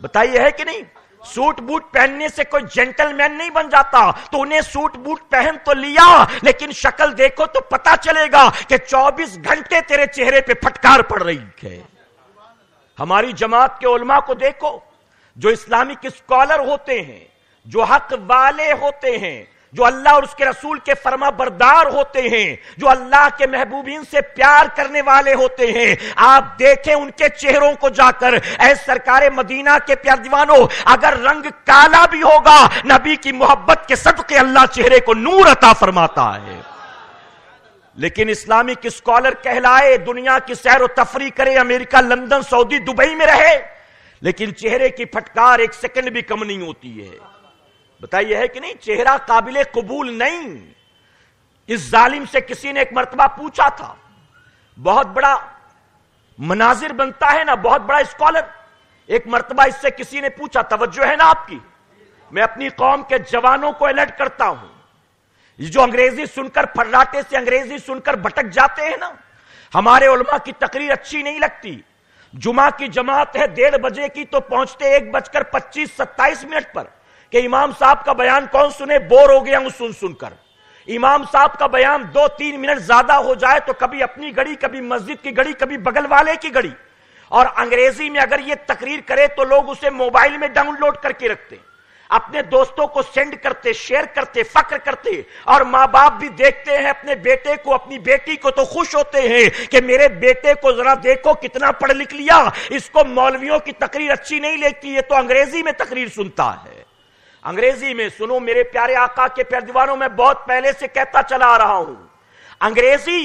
بتائیے ہے کہ نہیں؟ سوٹ بوٹ پہننے سے کوئی جینٹل مین نہیں بن جاتا. تو انہیں سوٹ بوٹ پہن تو لیا, لیکن شکل دیکھو تو پتا چلے گا کہ 24 گھنٹے تیرے چہرے پہ پھٹکار پڑ رہی ہے. ہماری جماعت کے علماء کو دیکھو, جو اسلامک اسکالر ہوتے ہیں, جو حق والے ہوتے ہیں, جو اللہ اور اس کے رسول کے فرما بردار ہوتے ہیں, جو اللہ کے محبوبین سے پیار کرنے والے ہوتے ہیں, آپ دیکھیں ان کے چہروں کو جا کر. اے سرکار مدینہ کے پیار دیوانوں, اگر رنگ کالا بھی ہوگا, نبی کی محبت کے صدقے اللہ چہرے کو نور عطا فرماتا ہے. لیکن اسلامک اسکالر کہلائے, دنیا کی سیر و تفریح کرے, امریکہ, لندن, سعودی, دبئی میں رہے, لیکن چہرے کی پھٹکار ایک سیکنڈ بھی کم نہیں ہوتی ہے. بتائیے ہے کہ نہیں؟ چہرہ قابل قبول نہیں. اس ظالم سے کسی نے ایک مرتبہ پوچھا تھا, بہت بڑا مناظر بنتا ہے نا, بہت بڑا اسکالر. ایک مرتبہ اس سے کسی نے پوچھا, توجہ ہے نا آپ کی, میں اپنی قوم کے جوانوں کو الرٹ کرتا ہوں, یہ جو انگریزی سن کر, پھراٹے سے انگریزی سن کر بھٹک جاتے ہیں نا, ہمارے علماء کی تقریر اچھی نہیں لگتی. جمعہ کی جماعت ہے 1:30 بجے کی, تو پہنچتے 1:25-27 پر کہ امام صاحب کا بیان کون سنے, بور ہو گیا ہوں سن سن کر. امام صاحب کا بیان 2-3 منٹ زیادہ ہو جائے تو کبھی اپنی گھڑی, کبھی مسجد کی گھڑی, کبھی بغل والے کی گھڑی. اور انگریزی میں اگر یہ تقریر کرے تو لوگ اسے موبائل میں ڈاؤن لوڈ کر کے رکھتے, اپنے دوستوں کو سینڈ کرتے, شیئر کرتے, فخر کرتے. اور ماں باپ بھی دیکھتے ہیں اپنے بیٹے کو, اپنی بیٹی کو, تو خوش ہوتے ہیں کہ میرے بیٹے کو ذرا دیکھو کتنا پڑھ لکھ لیا, اس کو مولویوں کی تقریر اچھی نہیں لگتی, یہ تو انگریزی میں تقریر سنتا ہے. انگریزی میں سنو میرے پیارے آقا کے پیارے دیوانوں, میں بہت پہلے سے کہتا چلا آ رہا ہوں, انگریزی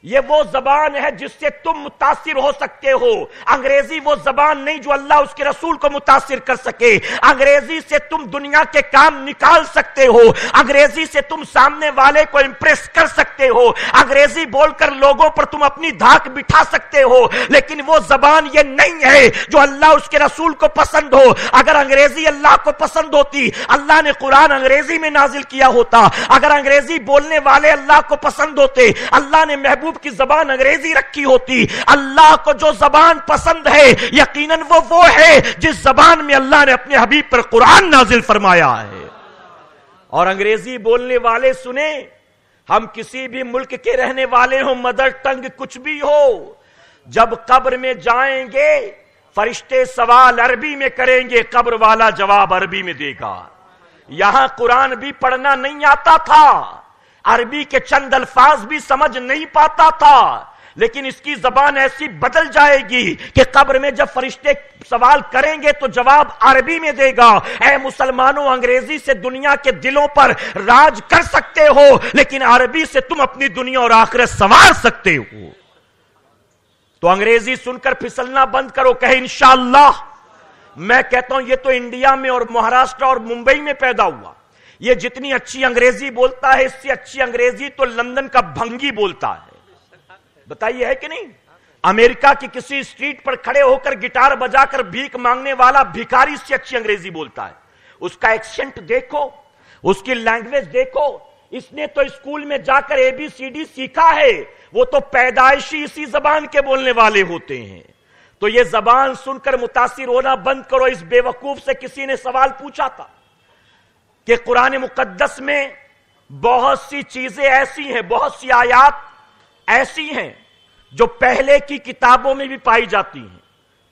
یہ وہ زبان ہے جس سے تم متاثر ہو سکتے ہو. انگریزی وہ زبان نہیں جو اللہ اس کے رسول کو متاثر کر سکے. انگریزی سے تم دنیا کے کام نکال سکتے ہو, انگریزی سے تم سامنے والے کو امپریس کر سکتے ہو, انگریزی بول کر لوگوں پر تم اپنی دھاک بٹھا سکتے ہو, لیکن وہ زبان یہ نہیں ہے جو اللہ اس کے رسول کو پسند ہو. اگر انگریزی اللہ کو پسند ہوتی, اللہ نے قرآن انگریزی میں نازل کیا ہوتا. اگر انگریزی بولنے والے اللہ کو پسند ہوتے, اللہ نے محبوب کی زبان انگریزی رکھی ہوتی. اللہ کو جو زبان پسند ہے یقیناً وہ ہے جس زبان میں اللہ نے اپنے حبیب پر قرآن نازل فرمایا ہے. اور انگریزی بولنے والے سنیں, ہم کسی بھی ملک کے رہنے والے ہوں, مدر ٹنگ کچھ بھی ہو, جب قبر میں جائیں گے فرشتے سوال عربی میں کریں گے, قبر والا جواب عربی میں دے گا. یہاں قرآن بھی پڑھنا نہیں آتا تھا, عربی کے چند الفاظ بھی سمجھ نہیں پاتا تھا, لیکن اس کی زبان ایسی بدل جائے گی کہ قبر میں جب فرشتے سوال کریں گے تو جواب عربی میں دے گا. اے مسلمانوں, انگریزی سے دنیا کے دلوں پر راج کر سکتے ہو, لیکن عربی سے تم اپنی دنیا اور آخرت سنوار سکتے ہو. تو انگریزی سن کر پھسلنا بند کرو, کہے انشاءاللہ. میں کہتا ہوں یہ تو انڈیا میں اور مہاراشٹر اور ممبئی میں پیدا ہوا. یہ جتنی اچھی انگریزی بولتا ہے, اس سے اچھی انگریزی تو لندن کا بھنگی بولتا ہے. بتائیے ہے کہ نہیں؟ امریکہ کی کسی اسٹریٹ پر کھڑے ہو کر گٹار بجا کر بھیک مانگنے والا بھیکاری اس سے اچھی انگریزی بولتا ہے. اس کا ایکسنٹ دیکھو, اس کی لینگویج دیکھو. اس نے تو اسکول میں جا کر ABCD سیکھا ہے, وہ تو پیدائشی اسی زبان کے بولنے والے ہوتے ہیں. تو یہ زبان سن کر متاثر ہونا بند کرو. اس بے وقوف سے کسی نے سوال پوچھا تھا کہ قرآن مقدس میں بہت سی چیزیں ایسی ہیں, بہت سی آیات ایسی ہیں جو پہلے کی کتابوں میں بھی پائی جاتی ہیں.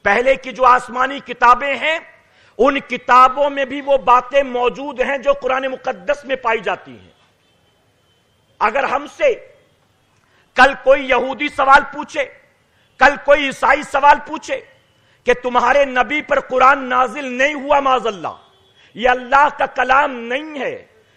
پہلے کی جو آسمانی کتابیں ہیں ان کتابوں میں بھی وہ باتیں موجود ہیں جو قرآن مقدس میں پائی جاتی ہیں. اگر ہم سے کل کوئی یہودی سوال پوچھے, کل کوئی عیسائی سوال پوچھے کہ تمہارے نبی پر قرآن نازل نہیں ہوا, معاذ اللہ, یہ اللہ کا کلام نہیں ہے,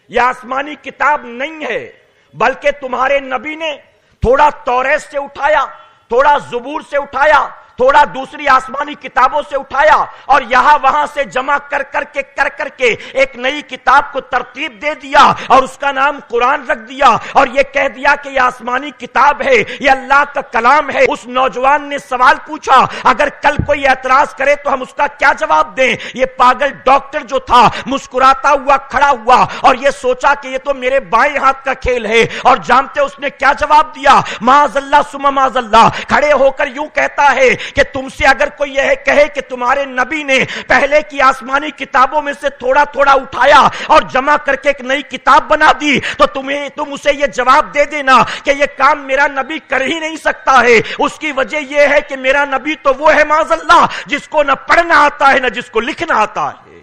یہ آسمانی کتاب نہیں ہے, بلکہ تمہارے نبی نے تھوڑا توریت سے اٹھایا, تھوڑا زبور سے اٹھایا, تھوڑا دوسری آسمانی کتابوں سے اٹھایا اور یہاں وہاں سے جمع کر کر کے ایک نئی کتاب کو ترتیب دے دیا اور اس کا نام قرآن رکھ دیا اور یہ کہہ دیا کہ یہ آسمانی کتاب ہے، یہ اللہ کا کلام ہے۔ اس نوجوان نے سوال پوچھا، اگر کل کوئی اعتراض کرے تو ہم اس کا کیا جواب دیں؟ یہ پاگل ڈاکٹر جو تھا مسکراتا ہوا کھڑا ہوا اور یہ سوچا کہ یہ تو میرے بائیں ہاتھ کا کھیل ہے، اور جانتے اس نے کیا جواب دیا؟ معاذ اللہ ثم معاذ اللہ، کھڑے ہو کر یوں کہتا ہے کہ تم سے اگر کوئی یہ کہے کہ تمہارے نبی نے پہلے کی آسمانی کتابوں میں سے تھوڑا تھوڑا اٹھایا اور جمع کر کے ایک نئی کتاب بنا دی تو تم اسے یہ جواب دے دینا کہ یہ کام میرا نبی کر ہی نہیں سکتا ہے۔ اس کی وجہ یہ ہے کہ میرا نبی تو وہ ہے معاذ اللہ جس کو نہ پڑھنا آتا ہے نہ جس کو لکھنا آتا ہے۔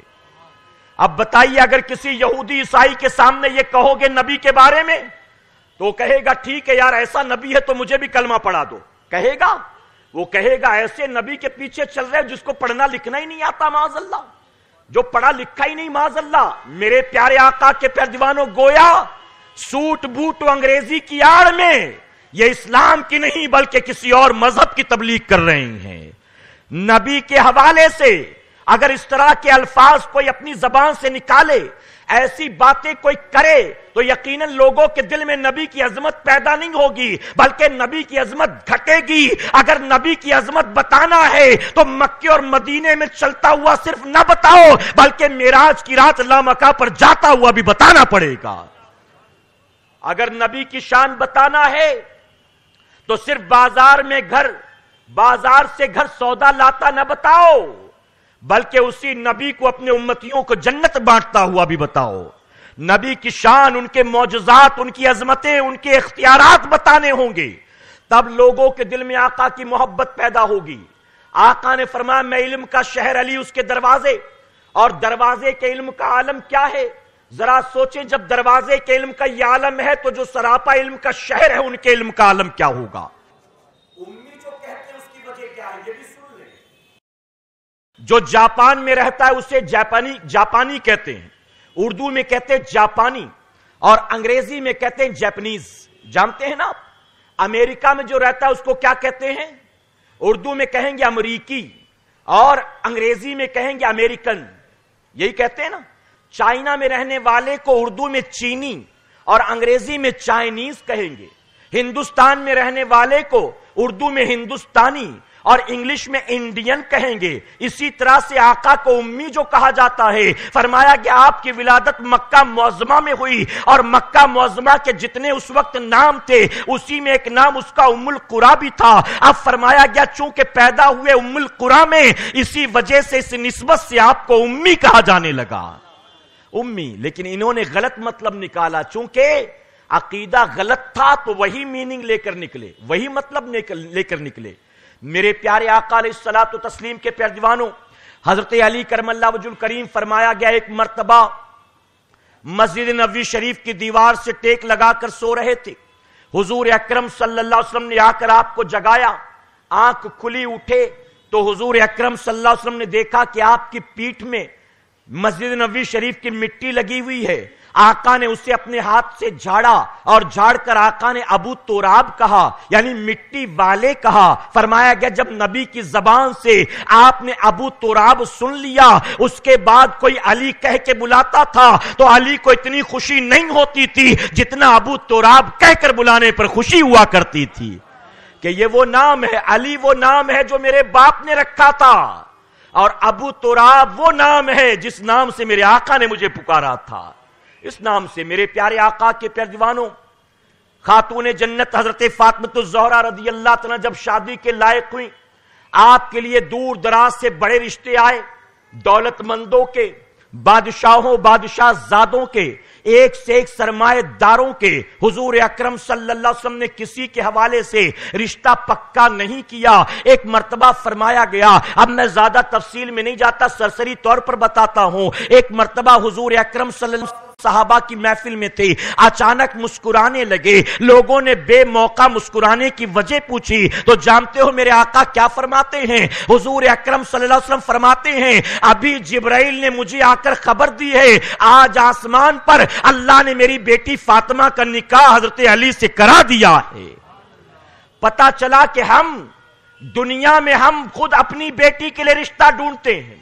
اب بتائیے اگر کسی یہودی عیسائی کے سامنے یہ کہو گے نبی کے بارے میں تو کہے گا ٹھیک ہے یار ایسا نبی ہے تو مجھے بھی کلمہ پڑھا دو، کہے گا؟ وہ کہے گا ایسے نبی کے پیچھے چل رہے جس کو پڑھنا لکھنا ہی نہیں آتا معاذ اللہ، جو پڑھا لکھا ہی نہیں معاذ اللہ۔ میرے پیارے آقا کے پیارے دیوانوں، گویا سوٹ بوٹ و انگریزی کی آڑ میں یہ اسلام کی نہیں بلکہ کسی اور مذہب کی تبلیغ کر رہے ہیں۔ نبی کے حوالے سے اگر اس طرح کے الفاظ کوئی اپنی زبان سے نکالے، ایسی باتیں کوئی کرے تو یقیناً لوگوں کے دل میں نبی کی عظمت پیدا نہیں ہوگی بلکہ نبی کی عظمت گھٹے گی۔ اگر نبی کی عظمت بتانا ہے تو مکے اور مدینے میں چلتا ہوا صرف نہ بتاؤ بلکہ معراج کی رات لامکہ پر جاتا ہوا بھی بتانا پڑے گا۔ اگر نبی کی شان بتانا ہے تو صرف بازار سے گھر سودا لاتا نہ بتاؤ بلکہ اسی نبی کو اپنے امتیوں کو جنت بانٹتا ہوا بھی بتاؤ۔ نبی کی شان، ان کے معجزات، ان کی عظمتیں، ان کے اختیارات بتانے ہوں گے، تب لوگوں کے دل میں آقا کی محبت پیدا ہوگی۔ آقا نے فرمایا میں علم کا شہر علی اس کے دروازے، اور دروازے کے علم کا عالم کیا ہے؟ ذرا سوچیں جب دروازے کے علم کا یہ عالم ہے تو جو سراپا علم کا شہر ہے ان کے علم کا عالم کیا ہوگا؟ امی جو کہتے ہیں اس کی وجہ کیا ہے یہ بھی سن لیں۔ جو جاپان میں رہتا ہے اسے جاپانی کہتے ہیں، اردو میں کہتے ہیں جاپانی اور انگریزی میں کہتے ہیں جیپنیز۔ جانتے ہیں نا آپ امریکہ میں جو رہتا ہے اس کو کیا کہتے ہیں؟ اردو میں کہیں گے امریکی اور انگریزی میں کہیں گے امریکن، یہی کہتے ہیں نا۔ چائنا میں رہنے والے کو اردو میں چینی اور انگریزی میں چائنیز کہیں گے۔ ہندوستان میں رہنے والے کو اردو میں ہندوستانی اور انگلش میں انڈین کہیں گے۔ اسی طرح سے آقا کو امی جو کہا جاتا ہے، فرمایا کہ آپ کی ولادت مکہ معظمہ میں ہوئی اور مکہ معظمہ کے جتنے اس وقت نام تھے اسی میں ایک نام اس کا ام القریٰ بھی تھا۔ اب فرمایا گیا چونکہ پیدا ہوئے ام القریٰ میں اسی وجہ سے اس نسبت سے آپ کو امی کہا جانے لگا، امی۔ لیکن انہوں نے غلط مطلب نکالا، چونکہ عقیدہ غلط تھا تو وہی میننگ لے کر نکلے، وہی مطلب لے کر نکلے۔ میرے پیارے آقا علیہ الصلوۃ والتسلیم کے پیارے دیوانوں، حضرت علی کرم اللہ وجہ الکریم فرمایا گیا ایک مرتبہ مسجد نبوی شریف کی دیوار سے ٹیک لگا کر سو رہے تھے، حضور اکرم صلی اللہ علیہ وسلم نے آ کر آپ کو جگایا، آنکھ کھلی اٹھے تو حضور اکرم صلی اللہ علیہ وسلم نے دیکھا کہ آپ کی پیٹھ میں مسجد نبوی شریف کی مٹی لگی ہوئی ہے۔ آقا نے اسے اپنے ہاتھ سے جھاڑا اور جھاڑ کر آقا نے ابو تراب کہا، یعنی مٹی والے کہا۔ فرمایا گیا جب نبی کی زبان سے آپ نے ابو تراب سن لیا اس کے بعد کوئی علی کہہ کے بلاتا تھا تو علی کو اتنی خوشی نہیں ہوتی تھی جتنا ابو تراب کہہ کر بلانے پر خوشی ہوا کرتی تھی کہ یہ وہ نام ہے، علی وہ نام ہے جو میرے باپ نے رکھا تھا اور ابو تراب وہ نام ہے جس نام سے میرے آقا نے مجھے پکارا تھا۔ اس نام سے میرے پیارے آقا کے پیارے دیوانوں، خاتون جنت حضرت فاطمہ الزہرا رضی اللہ تعالیٰ جب شادی کے لائق ہوئی، آپ کے لیے دور دراز سے بڑے رشتے آئے، دولت مندوں کے، بادشاہوں بادشاہ زادوں کے، ایک سے ایک سرمایہ داروں کے۔ حضور اکرم صلی اللہ علیہ وسلم نے کسی کے حوالے سے رشتہ پکا نہیں کیا۔ ایک مرتبہ فرمایا گیا، اب میں زیادہ تفصیل میں نہیں جاتا، سرسری طور پر بتاتا ہوں۔ ایک مرتبہ حضور اکرم صلی اللہ علیہ وسلم صحابہ کی محفل میں تھے، اچانک مسکرانے لگے، لوگوں نے بے موقع مسکرانے کی وجہ پوچھی تو جانتے ہو میرے آقا کیا فرماتے ہیں؟ حضور اکرم صلی اللہ علیہ وسلم فرماتے ہیں ابھی جبرائیل نے مجھے آ کر خبر دی ہے آج آسمان پر اللہ نے میری بیٹی فاطمہ کا نکاح حضرت علی سے کرا دیا ہے۔ پتا چلا کہ ہم دنیا میں ہم خود اپنی بیٹی کے لیے رشتہ ڈھونڈتے ہیں،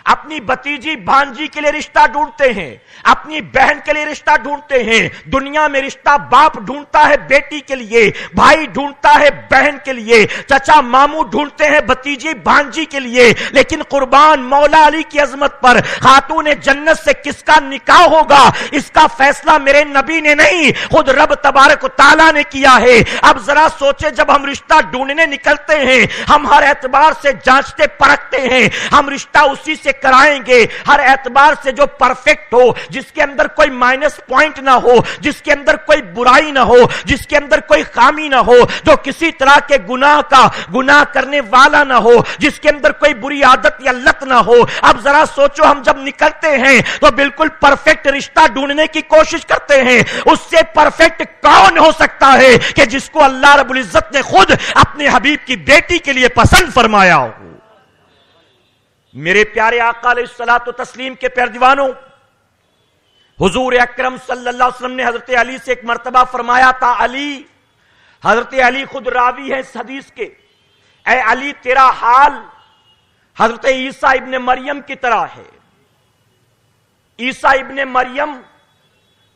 اپنی بھتیجی بھانجی کے لیے رشتہ ڈھونڈتے ہیں، اپنی بہن کے لیے رشتہ ڈھونڈتے ہیں۔ دنیا میں رشتہ باپ ڈھونڈتا ہے بیٹی کے لیے، بھائی ڈھونڈتا ہے بہن کے لیے، چچا ماموں ڈھونڈتے ہیں بھتیجی بھانجی کے لیے، لیکن قربان مولا علی کی عظمت پر خاتون جنت سے کس کا نکاح ہوگا اس کا فیصلہ میرے نبی نے نہیں، خود رب تبارک و تعالیٰ نے کیا ہے۔ اب ذرا سوچے، جب ہم رشتہ ڈھونڈنے نکلتے ہیں ہم ہر اعتبار سے جانچتے پرکھتے ہیں، ہم رشتہ اسی سے کرائیں گے ہر اعتبار سے جو پرفیکٹ ہو، جس کے اندر کوئی مائنس پوائنٹ نہ ہو، جس کے اندر کوئی برائی نہ ہو، جس کے اندر کوئی خامی نہ ہو، جو کسی طرح کے گناہ کرنے والا نہ ہو، جس کے اندر کوئی بری عادت یا لت نہ ہو۔ اب ذرا سوچو، ہم جب نکلتے ہیں تو بالکل پرفیکٹ رشتہ ڈھونڈنے کی کوشش کرتے ہیں، اس سے پرفیکٹ کون ہو سکتا ہے کہ جس کو اللہ رب العزت نے خود اپنے حبیب کی بیٹی کے لیے پسند فرمایا ہو۔ میرے پیارے آقا علیہ الصلوۃ والتسلیم کے پیارے دیوانوں، حضور اکرم صلی اللہ علیہ وسلم نے حضرت علی سے ایک مرتبہ فرمایا تھا، علی، حضرت علی خود راوی ہے اس حدیث کے، اے علی تیرا حال حضرت عیسیٰ ابن مریم کی طرح ہے۔ عیسیٰ ابن مریم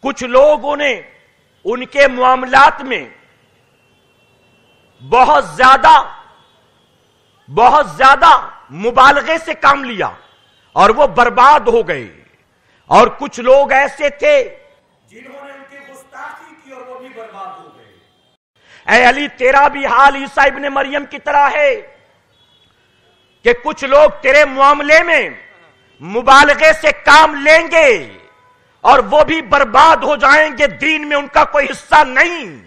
کچھ لوگوں نے ان کے معاملات میں بہت زیادہ مبالغے سے کام لیا اور وہ برباد ہو گئے، اور کچھ لوگ ایسے تھے جنہوں نے ان کی گستاخی کی اور وہ بھی برباد ہو گئے۔ اے علی تیرا بھی حال عیسیٰ ابن مریم کی طرح ہے کہ کچھ لوگ تیرے معاملے میں مبالغے سے کام لیں گے اور وہ بھی برباد ہو جائیں گے، دین میں ان کا کوئی حصہ نہیں،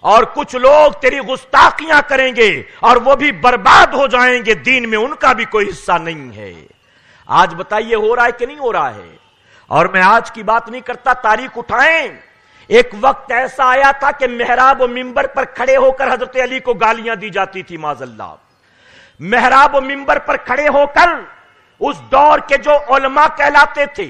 اور کچھ لوگ تیری گستاخیاں کریں گے اور وہ بھی برباد ہو جائیں گے، دین میں ان کا بھی کوئی حصہ نہیں ہے۔ آج بتائیے ہو رہا ہے کہ نہیں ہو رہا ہے؟ اور میں آج کی بات نہیں کرتا، تاریخ اٹھائیں، ایک وقت ایسا آیا تھا کہ محراب و منبر پر کھڑے ہو کر حضرت علی کو گالیاں دی جاتی تھی، معاذ اللہ۔ محراب و منبر پر کھڑے ہو کر اس دور کے جو علماء کہلاتے تھے،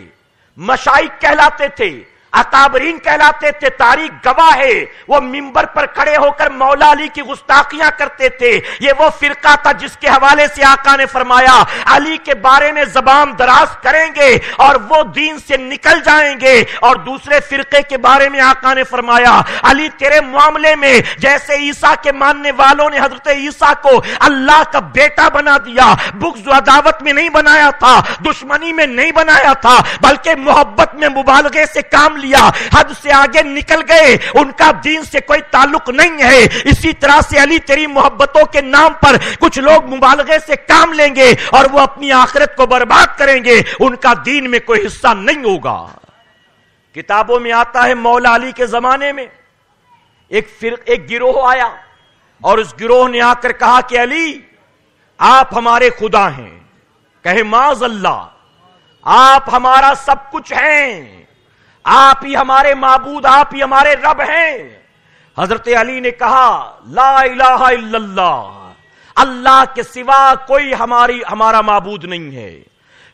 مشائخ کہلاتے تھے، اکابرین کہلاتے تھے، تاریخ گواہ ہے، وہ منبر پر کھڑے ہو کر مولا علی کی گستاخیاں کرتے تھے۔ یہ وہ فرقہ تھا جس کے حوالے سے آقا نے فرمایا علی کے بارے میں زبان دراز کریں گے اور وہ دین سے نکل جائیں گے، اور دوسرے فرقے کے بارے میں آقا نے فرمایا علی تیرے معاملے میں جیسے عیسیٰ کے ماننے والوں نے حضرت عیسیٰ کو اللہ کا بیٹا بنا دیا، بغض و عداوت میں نہیں بنایا تھا، دشمنی میں نہیں بنایا تھا، بلکہ محبت میں مبالغے سے کام لیا، حد سے آگے نکل گئے، ان کا دین سے کوئی تعلق نہیں ہے۔ اسی طرح سے علی تیری محبتوں کے نام پر کچھ لوگ مبالغے سے کام لیں گے اور وہ اپنی آخرت کو برباد کریں گے، ان کا دین میں کوئی حصہ نہیں ہوگا۔ کتابوں میں آتا ہے مولا علی کے زمانے میں ایک گروہ آیا اور اس گروہ نے آ کر کہا کہ علی آپ ہمارے خدا ہیں، کہے معاذ اللہ، آپ ہمارا سب کچھ ہیں، آپ ہی ہمارے معبود، آپ ہی ہمارے رب ہیں۔ حضرت علی نے کہا لا الہ الا اللہ، اللہ کے سوا کوئی ہمارا معبود نہیں ہے،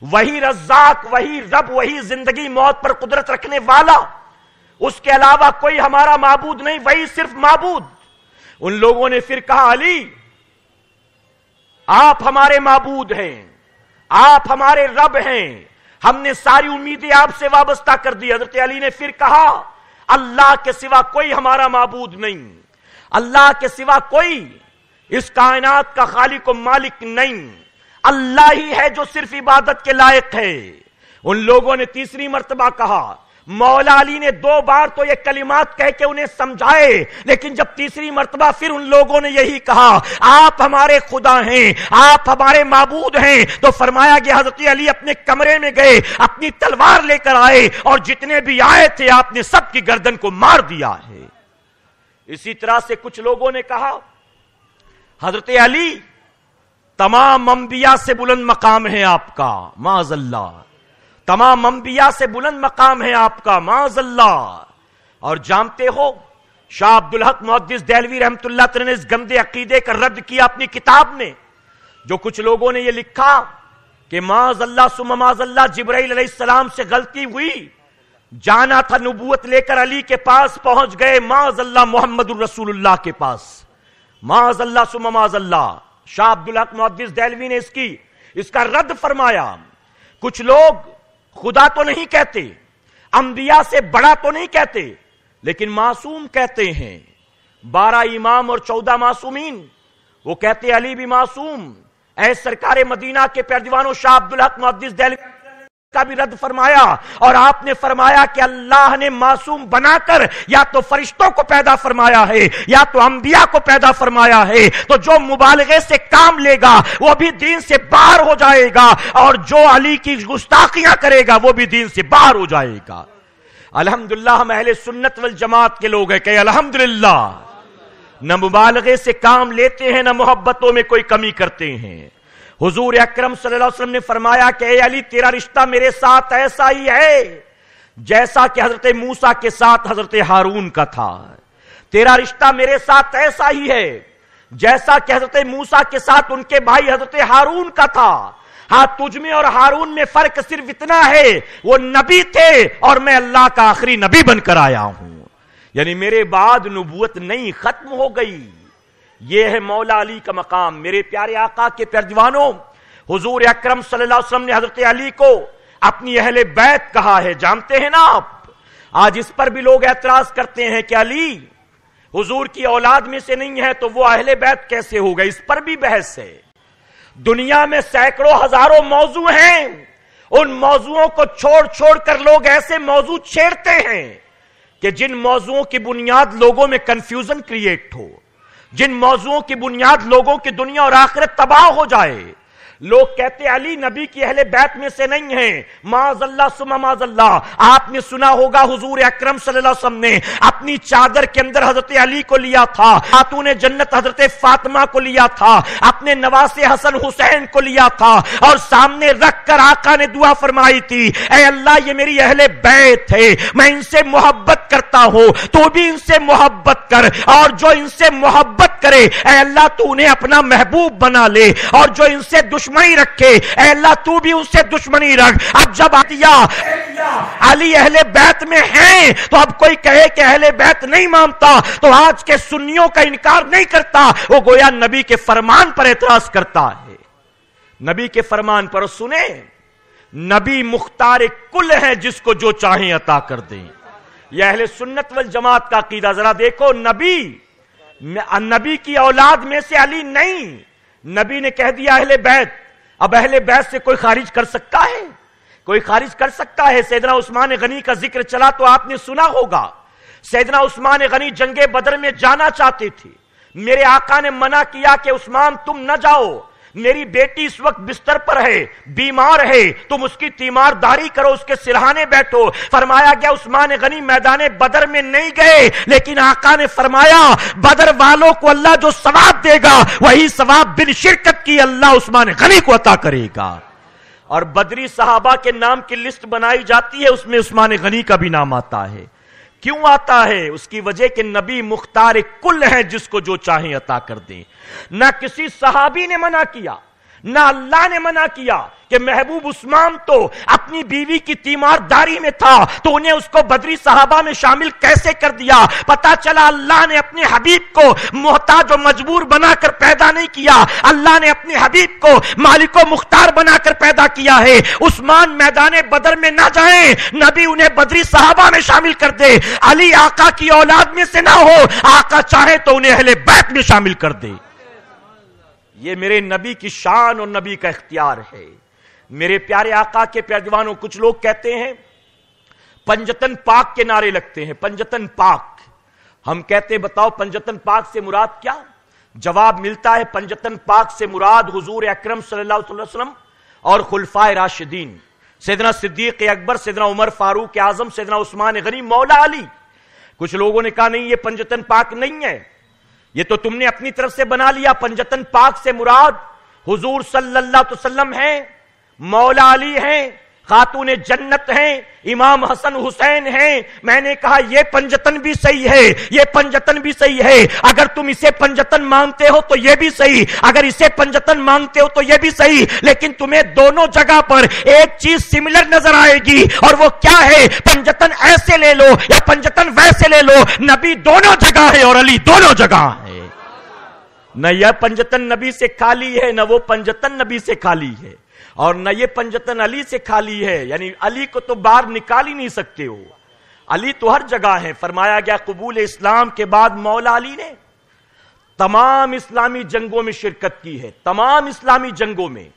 وہی رزاق، وہی رب، وہی زندگی موت پر قدرت رکھنے والا، اس کے علاوہ کوئی ہمارا معبود نہیں، وہی صرف معبود۔ ان لوگوں نے پھر کہا علی آپ ہمارے معبود ہیں، آپ ہمارے رب ہیں، ہم نے ساری امیدیں آپ سے وابستہ کر دی۔ حضرت علی نے پھر کہا اللہ کے سوا کوئی ہمارا معبود نہیں، اللہ کے سوا کوئی اس کائنات کا خالق و مالک نہیں، اللہ ہی ہے جو صرف عبادت کے لائق ہے۔ ان لوگوں نے تیسری مرتبہ کہا، مولا علی نے 2 بار تو یہ کلمات کہہ کے انہیں سمجھائے، لیکن جب تیسری مرتبہ پھر ان لوگوں نے یہی کہا آپ ہمارے خدا ہیں، آپ ہمارے معبود ہیں، تو فرمایا گیا حضرت علی اپنے کمرے میں گئے، اپنی تلوار لے کر آئے اور جتنے بھی آئے تھے آپ نے سب کی گردن کو مار دیا ہے۔ اسی طرح سے کچھ لوگوں نے کہا حضرت علی تمام انبیاء سے بلند مقام ہے آپ کا، معاذ اللہ، تمام انبیاء سے بلند مقام ہے آپ کا، معاذ اللہ۔ اور جانتے ہو شاہ عبدالحق محدث دہلوی رحمت اللہ تعالی نے اس گندے عقیدے کا رد کیا اپنی کتاب میں، جو کچھ لوگوں نے یہ لکھا کہ معاذ اللہ ثم معاذ اللہ جبرائیل علیہ السلام سے غلطی ہوئی، جانا تھا نبوت لے کر علی کے پاس، پہنچ گئے معاذ اللہ محمد الرسول اللہ کے پاس، معاذ اللہ ثم معاذ اللہ۔ شاہ عبدالحق محدث دہلوی نے اس کا رد فرمایا، کچھ لوگ خدا تو نہیں کہتے، انبیاء سے بڑا تو نہیں کہتے، لیکن معصوم کہتے ہیں۔ 12 امام اور 14 معصومین، وہ کہتے علی بھی معصوم۔ اے سرکار مدینہ کے پیروانوں، شاہ عبدالحق محدث دہلوی کا بھی رد فرمایا، اور آپ نے فرمایا کہ اللہ نے معصوم بنا کر یا تو فرشتوں کو پیدا فرمایا ہے یا تو انبیاء کو پیدا فرمایا ہے، تو جو مبالغے سے کام لے گا وہ بھی دین سے باہر ہو جائے گا، اور جو علی کی گستاخیاں کرے گا وہ بھی دین سے باہر ہو جائے گا۔ الحمدللہ ہم اہل سنت والجماعت کے لوگ ہیں کہ الحمدللہ نہ مبالغے سے کام لیتے ہیں، نہ محبتوں میں کوئی کمی کرتے ہیں۔ حضور اکرم صلی اللہ علیہ وسلم نے فرمایا کہ اے علی، تیرا رشتہ میرے ساتھ ایسا ہی ہے جیسا کہ حضرت موسیٰ کے ساتھ حضرت ہارون کا تھا۔ تیرا رشتہ میرے ساتھ ایسا ہی ہے جیسا کہ حضرت موسیٰ کے ساتھ ان کے بھائی حضرت ہارون کا تھا۔ ہاں، تجھ میں اور ہارون میں فرق صرف اتنا ہے، وہ نبی تھے اور میں اللہ کا آخری نبی بن کر آیا ہوں، یعنی میرے بعد نبوت نہیں، ختم ہو گئی۔ یہ ہے مولا علی کا مقام۔ میرے پیارے آقا کے پیروانوں، حضور اکرم صلی اللہ علیہ وسلم نے حضرت علی کو اپنی اہل بیت کہا ہے، جانتے ہیں نا آپ؟ آج اس پر بھی لوگ اعتراض کرتے ہیں کہ علی حضور کی اولاد میں سے نہیں ہے تو وہ اہل بیت کیسے ہو گئے؟ اس پر بھی بحث ہے۔ دنیا میں سینکڑوں ہزاروں موضوع ہیں، ان موضوعوں کو چھوڑ چھوڑ کر لوگ ایسے موضوع چھیڑتے ہیں کہ جن موضوعوں کی بنیاد لوگوں میں کنفیوژن کریٹ ہو، جن موضوعوں کی بنیاد لوگوں کی دنیا اور آخرت تباہ ہو جائے۔ لوگ کہتے علی نبی کی اہل بیت میں سے نہیں ہیں، معاذ اللہ ثم معاذ اللہ۔ آپ نے سنا ہوگا حضور اکرم صلی اللہ علیہ وسلم نے اپنی چادر کے اندر حضرت علی کو لیا تھا، خاتون جنت حضرت فاطمہ کو لیا تھا، اپنے نواسے حسن حسین کو لیا تھا، اور سامنے رکھ کر آقا نے دعا فرمائی تھی، اے اللہ یہ میری اہل بیت ہے، میں ان سے محبت کرتا ہوں، تو بھی ان سے محبت کر، اور جو ان سے محبت کرے اے اللہ تو انہیں اپنا محبوب بنا لے، اور جو ان سے دشمنی رکھے اے اللہ تو بھی ان سے دشمنی رکھ۔ اب جب علی اہل بیت میں ہیں تو اب کوئی کہے کہ اہل بیت نہیں مانتا تو آج کے سنیوں کا انکار نہیں کرتا، وہ گویا نبی کے فرمان پر اعتراض کرتا ہے۔ نبی کے فرمان پر سنیں، نبی مختار کل ہے، جس کو جو چاہیں عطا کر دیں۔ یہ اہل سنت والجماعت کا عقیدہ۔ ذرا دیکھو، نبی کی اولاد میں سے علی نہیں، نبی نے کہہ دیا اہل بیت۔ اب اہل بیت سے کوئی خارج کر سکتا ہے؟ کوئی خارج کر سکتا ہے؟ سیدنا عثمان غنی کا ذکر چلا تو آپ نے سنا ہوگا، سیدنا عثمان غنی جنگ بدر میں جانا چاہتے تھے، میرے آقا نے منع کیا کہ عثمان تم نہ جاؤ، میری بیٹی اس وقت بستر پر ہے، بیمار ہے، تم اس کی تیمارداری کرو، اس کے سرہانے بیٹھو۔ فرمایا گیا عثمان غنی میدان بدر میں نہیں گئے، لیکن آقا نے فرمایا بدر والوں کو اللہ جو ثواب دے گا وہی ثواب بن شرکت کی اللہ عثمان غنی کو عطا کرے گا۔ اور بدری صحابہ کے نام کی لسٹ بنائی جاتی ہے، اس میں عثمان غنی کا بھی نام آتا ہے۔ کیوں آتا ہے؟ اس کی وجہ کہ نبی مختار کل ہے، جس کو جو چاہیں عطا کر دیں۔ نہ کسی صحابی نے منع کیا، نہ اللہ نے منع کیا کہ محبوب عثمان تو اپنی بیوی کی تیمارداری میں تھا تو انہیں اس کو بدری صحابہ میں شامل کیسے کر دیا؟ پتا چلا اللہ نے اپنے حبیب کو محتاج و مجبور بنا کر پیدا نہیں کیا، اللہ نے اپنے حبیب کو مالک و مختار بنا کر پیدا کیا ہے۔ عثمان میدان بدر میں نہ جائیں، نبی انہیں بدری صحابہ میں شامل کر دے۔ علی آقا کی اولاد میں سے نہ ہو، آقا چاہے تو انہیں اہل بیت میں شامل کر دے۔ یہ میرے نبی کی شان اور نبی کا اختیار ہے۔ میرے پیارے آقا کے پیروانوں، کچھ لوگ کہتے ہیں پنجتن پاک کے نعرے لگتے ہیں، پنجتن پاک۔ ہم کہتے ہیں بتاؤ پنجتن پاک سے مراد کیا؟ جواب ملتا ہے پنجتن پاک سے مراد حضور اکرم صلی اللہ علیہ وسلم اور خلفائے راشدین، سیدنا صدیق اکبر، سیدنا عمر فاروق اعظم، سیدنا عثمان غنی، مولا علی۔ کچھ لوگوں نے کہا نہیں، یہ پنجتن پاک نہیں ہے، یہ تو تم نے اپنی طرف سے بنا لیا۔ پنجتن پاک سے مراد حضور صلی اللہ علیہ وسلم ہیں، مولا علی ہیں، خاتون جنت ہیں، امام حسن حسین ہیں۔ میں نے کہا یہ پنجتن بھی صحیح ہے، یہ پنجتن بھی صحیح ہے۔ اگر تم اسے پنجتن مانتے ہو تو یہ بھی صحیح، اگر اسے پنجتن مانتے ہو تو یہ بھی صحیح، لیکن تمہیں دونوں جگہ پر ایک چیز سملر نظر آئے گی، اور وہ کیا ہے؟ پنجتن ایسے لے لو یا پنجتن ویسے لے لو، نبی دونوں جگہ ہے اور علی دونوں جگہ ہے۔ نہ یہ پنجتن نبی سے خالی ہے، نہ وہ پنجتن نبی سے خالی ہے، اور نہ یہ پنجتن علی سے خالی ہے، یعنی علی کو تو باہر نکال ہی نہیں سکتے ہو، علی تو ہر جگہ ہے۔ فرمایا گیا قبول اسلام کے بعد مولا علی نے تمام اسلامی جنگوں میں شرکت کی ہے، تمام اسلامی جنگوں میں،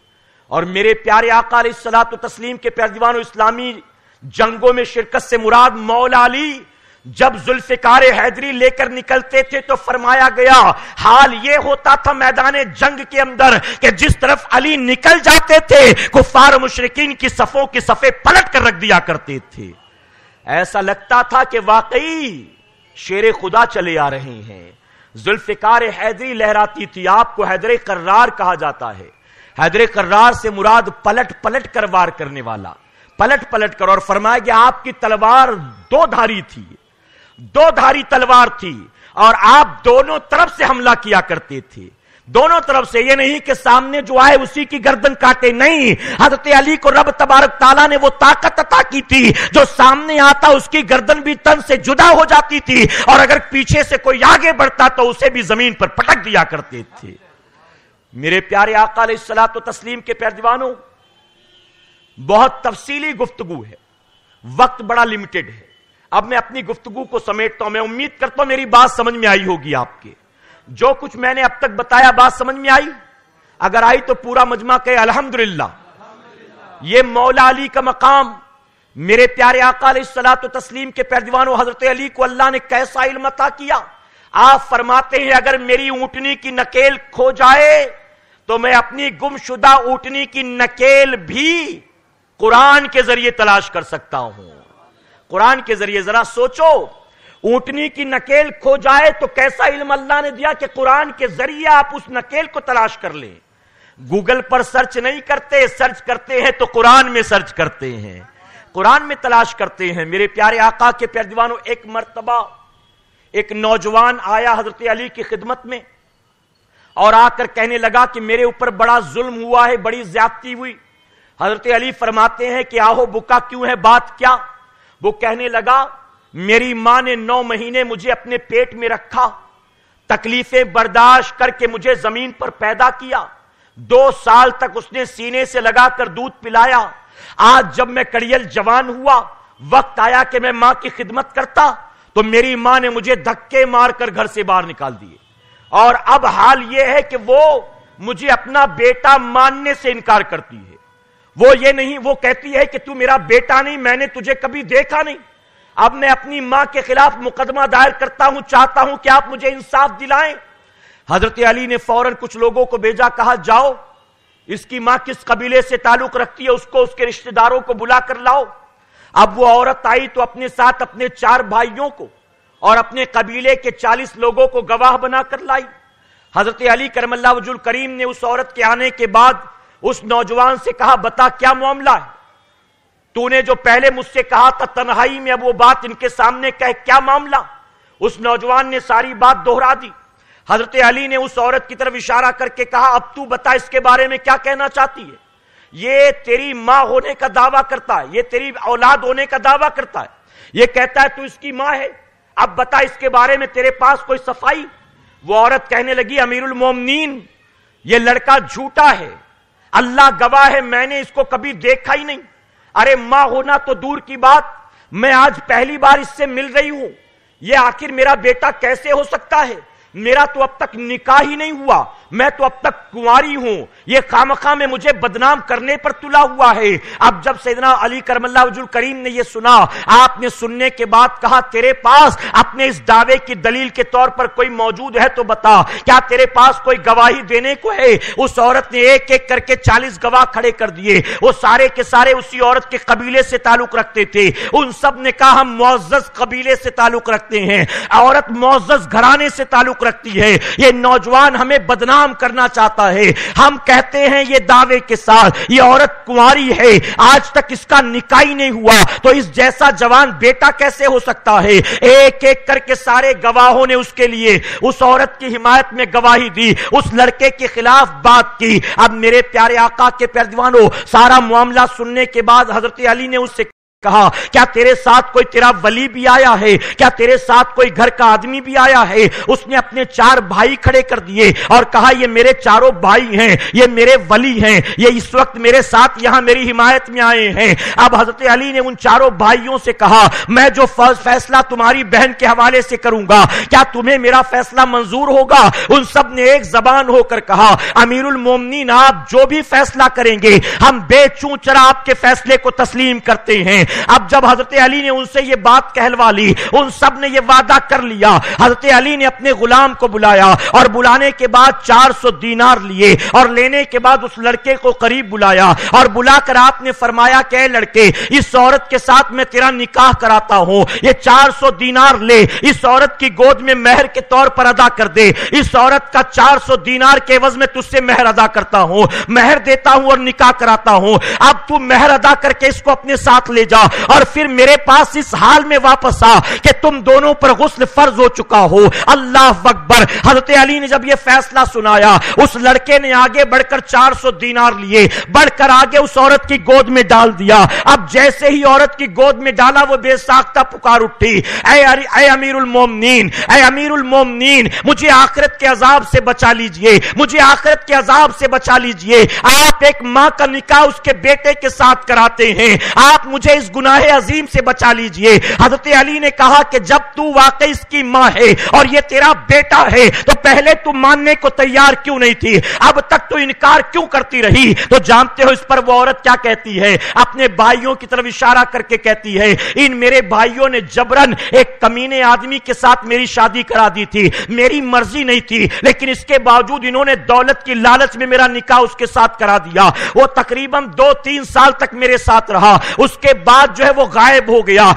اور میرے پیارے آقا علیہ الصلوۃ والتسلیم کے پیروانوں، اسلامی جنگوں میں شرکت سے مراد مولا علی جب ذوالفقار حیدری لے کر نکلتے تھے تو فرمایا گیا حال یہ ہوتا تھا میدان جنگ کے اندر کہ جس طرف علی نکل جاتے تھے کفار مشرکین کی صفوں کی صفیں پلٹ کر رکھ دیا کرتے تھے، ایسا لگتا تھا کہ واقعی شیر خدا چلے آ رہے ہیں۔ ذوالفقار حیدری لہراتی تھی، آپ کو حیدر قرار کہا جاتا ہے، حیدر قرار سے مراد پلٹ پلٹ کر وار کرنے والا، پلٹ پلٹ کر، اور فرمایا گیا آپ کی تلوار دو دھاری تھی، دو دھاری تلوار تھی، اور آپ دونوں طرف سے حملہ کیا کرتے تھے، دونوں طرف سے، یہ نہیں کہ سامنے جو آئے اسی کی گردن کاٹے، نہیں، حضرت علی کو رب تبارک تعالیٰ نے وہ طاقت عطا کی تھی جو سامنے آتا اس کی گردن بھی تن سے جدا ہو جاتی تھی، اور اگر پیچھے سے کوئی آگے بڑھتا تو اسے بھی زمین پر پٹک دیا کرتے تھے۔ میرے پیارے آقا علیہ الصلوۃ والتسلیم کے پیروانوں، بہت تفصیلی گفتگو ہے، وقت بڑا لمیٹڈ ہے، اب میں اپنی گفتگو کو سمیٹتا ہوں۔ میں امید کرتا ہوں میری بات سمجھ میں آئی ہوگی، آپ کے جو کچھ میں نے اب تک بتایا بات سمجھ میں آئی؟ اگر آئی تو پورا مجمع کہے الحمدللہ۔ یہ مولا علی کا مقام، میرے پیارے آقا علیہ الصلوۃ والتسلیم کے پیروانوں، حضرت علی کو اللہ نے کیسا علم عطا کیا؟ آپ فرماتے ہیں اگر میری اونٹنی کی نکیل کھو جائے تو میں اپنی گم شدہ اونٹنی کی نکیل بھی قرآن کے ذریعے تلاش کر سکتا ہوں۔ قرآن کے ذریعے، ذرا سوچو، اونٹنی کی نکیل کھو جائے تو کیسا علم اللہ نے دیا کہ قرآن کے ذریعے آپ اس نکیل کو تلاش کر لیں۔ گوگل پر سرچ نہیں کرتے، سرچ کرتے ہیں تو قرآن میں سرچ کرتے ہیں، قرآن میں تلاش کرتے ہیں۔ میرے پیارے آقا کے پیروانوں، ایک مرتبہ ایک نوجوان آیا حضرت علی کی خدمت میں اور آ کر کہنے لگا کہ میرے اوپر بڑا ظلم ہوا ہے، بڑی زیادتی ہوئی۔ حضرت علی فرماتے ہیں کہ آہو بکا کیوں ہے، بات کیا؟ وہ کہنے لگا میری ماں نے 9 مہینے مجھے اپنے پیٹ میں رکھا، تکلیفیں برداشت کر کے مجھے زمین پر پیدا کیا، 2 سال تک اس نے سینے سے لگا کر دودھ پلایا، آج جب میں کڑیل جوان ہوا، وقت آیا کہ میں ماں کی خدمت کرتا تو میری ماں نے مجھے دھکے مار کر گھر سے باہر نکال دیے، اور اب حال یہ ہے کہ وہ مجھے اپنا بیٹا ماننے سے انکار کرتی ہے۔ وہ یہ نہیں، وہ کہتی ہے کہ تو میرا بیٹا نہیں، میں نے تجھے کبھی دیکھا نہیں۔ اب میں اپنی ماں کے خلاف مقدمہ دائر کرتا ہوں، چاہتا ہوں کہ آپ مجھے انصاف دلائیں۔ حضرت علی نے فوراً کچھ لوگوں کو بھیجا، کہا جاؤ اس کی ماں کس قبیلے سے تعلق رکھتی ہے، اس کو اس کے رشتہ داروں کو بلا کر لاؤ۔ اب وہ عورت آئی تو اپنے ساتھ اپنے 4 بھائیوں کو اور اپنے قبیلے کے 40 لوگوں کو گواہ بنا کر لائی۔ حضرت علی کرم اللہ وجہ الکریم نے اس عورت کے آنے کے بعد اس نوجوان سے کہا بتا کیا معاملہ ہے، تو نے جو پہلے مجھ سے کہا تھا تنہائی میں اب وہ بات ان کے سامنے کہہ، کیا معاملہ؟ اس نوجوان نے ساری بات دہرا دی۔ حضرت علی نے اس عورت کی طرف اشارہ کر کے کہا اب تو بتا اس کے بارے میں کیا کہنا چاہتی ہے؟ یہ تیری ماں ہونے کا دعویٰ کرتا ہے، یہ تیری اولاد ہونے کا دعویٰ کرتا ہے، یہ کہتا ہے تو اس کی ماں ہے، اب بتا اس کے بارے میں تیرے پاس کوئی صفائی؟ وہ عورت کہنے لگی امیر المومنین یہ لڑکا جھوٹا ہے، اللہ گواہ ہے میں نے اس کو کبھی دیکھا ہی نہیں، ارے ماں ہونا تو دور کی بات، میں آج پہلی بار اس سے مل رہی ہوں، یہ آخر میرا بیٹا کیسے ہو سکتا ہے؟ میرا تو اب تک نکاح ہی نہیں ہوا، میں تو اب تک کنواری ہوں، یہ خامخواہ میں مجھے بدنام کرنے پر تلا ہوا ہے۔ اب جب سیدنا علی کرم اللہ وجہ الکریم نے یہ سنا، آپ نے سننے کے بعد کہا تیرے پاس اپنے اس دعوے کی دلیل کے طور پر کوئی موجود ہے تو بتا، کیا تیرے پاس کوئی گواہی دینے کو ہے؟ اس عورت نے ایک ایک کر کے 40 گواہ کھڑے کر دیے، وہ سارے کے سارے اسی عورت کے قبیلے سے تعلق رکھتے تھے، ان سب نے کہا ہم معزز قبیلے سے تعلق رکھتے ہیں، عورت معزز گھرانے سے تعلق رکھتی ہے، یہ نوجوان ہمیں بدنام کرنا چاہتا ہے، ہم کہتے ہیں یہ دعوے کے ساتھ یہ عورت کنواری ہے، آج تک اس کا نکاح ہی نہیں ہوا، تو اس جیسا جوان بیٹا کیسے ہو سکتا ہے؟ ایک ایک کر کے سارے گواہوں نے اس کے لیے اس عورت کی حمایت میں گواہی دی، اس لڑکے کے خلاف بات کی۔ اب میرے پیارے آقا کے پیروانوں، سارا معاملہ سننے کے بعد حضرت علی نے اس سے کہا کیا تیرے ساتھ کوئی تیرا ولی بھی آیا ہے؟ کیا تیرے ساتھ کوئی گھر کا آدمی بھی آیا ہے؟ اس نے اپنے 4 بھائی کھڑے کر دیے اور کہا یہ میرے چاروں بھائی ہیں، یہ میرے ولی ہیں، یہ اس وقت میرے ساتھ یہاں میری حمایت میں آئے ہیں۔ اب حضرت علی نے ان چاروں بھائیوں سے کہا میں جو فیصلہ تمہاری بہن کے حوالے سے کروں گا کیا تمہیں میرا فیصلہ منظور ہوگا؟ ان سب نے ایک زبان ہو کر کہا امیر المومنین آپ جو بھی فیصلہ کریں گے ہم بے چوں چرا آپ کے فیصلے کو تسلیم کرتے ہیں۔ اب جب حضرت علی نے ان سے یہ بات کہلوا لی، ان سب نے یہ وعدہ کر لیا، حضرت علی نے اپنے غلام کو بلایا اور بلانے کے بعد 400 دینار لیے اور لینے کے بعد اس لڑکے کو قریب بلایا اور بلا کر آپ نے فرمایا کہ اے لڑکے اس عورت کے ساتھ میں تیرا نکاح کراتا ہوں، یہ 400 دینار لے، اس عورت کی گود میں مہر کے طور پر ادا کر دے، اس عورت کا 400 دینار کے عوض میں تجھ سے مہر ادا کرتا ہوں، مہر دیتا ہوں اور نکاح کراتا ہوں، اب تو مہر ادا کر کے اس کو اپنے ساتھ لے جا اور پھر میرے پاس اس حال میں واپس آ کہ تم دونوں پر غسل فرض ہو چکا ہو۔ اللہ اکبر۔ حضرت علی نے جب یہ فیصلہ سنایا اس لڑکے نے آگے بڑھ کر 400 دینار لیے، بڑھ کر آگے اس عورت کی گود میں ڈال دیا۔ اب جیسے ہی عورت کی گود میں ڈالا وہ بے ساختہ پکار اٹھی اے امیر المومنین، اے امیر المومنین مجھے آخرت کے عذاب سے بچا لیجئے، مجھے آخرت کے عذاب سے بچا لیجئے۔ آپ ایک ماں کا نکاح اس کے بیٹے کے ساتھ کراتے ہیں، آپ مجھے اس گناہ عظیم سے بچا لیجئے۔ حضرت علی نے کہا کہ جب تو واقعی اس کی ماں ہے اور یہ تیرا بیٹا ہے تو پہلے تو ماننے کو تیار کیوں نہیں تھی؟ اب تک تو انکار کیوں کرتی رہی؟ تو جانتے ہو اس پر وہ عورت کیا کہتی ہے؟ اپنے بھائیوں کی طرف اشارہ کر کے کہتی ہے ان میرے بھائیوں نے جبرن ایک کمینے آدمی کے ساتھ میری شادی کرا دی تھی، میری مرضی نہیں تھی، لیکن اس کے باوجود انہوں نے دولت کی لالچ میں میرا نکاح اس کے ساتھ کرا دیا۔ وہ تقریباً 2-3 سال تک میرے ساتھ رہا، اس کے بعد جو ہے وہ غائب ہو گیا۔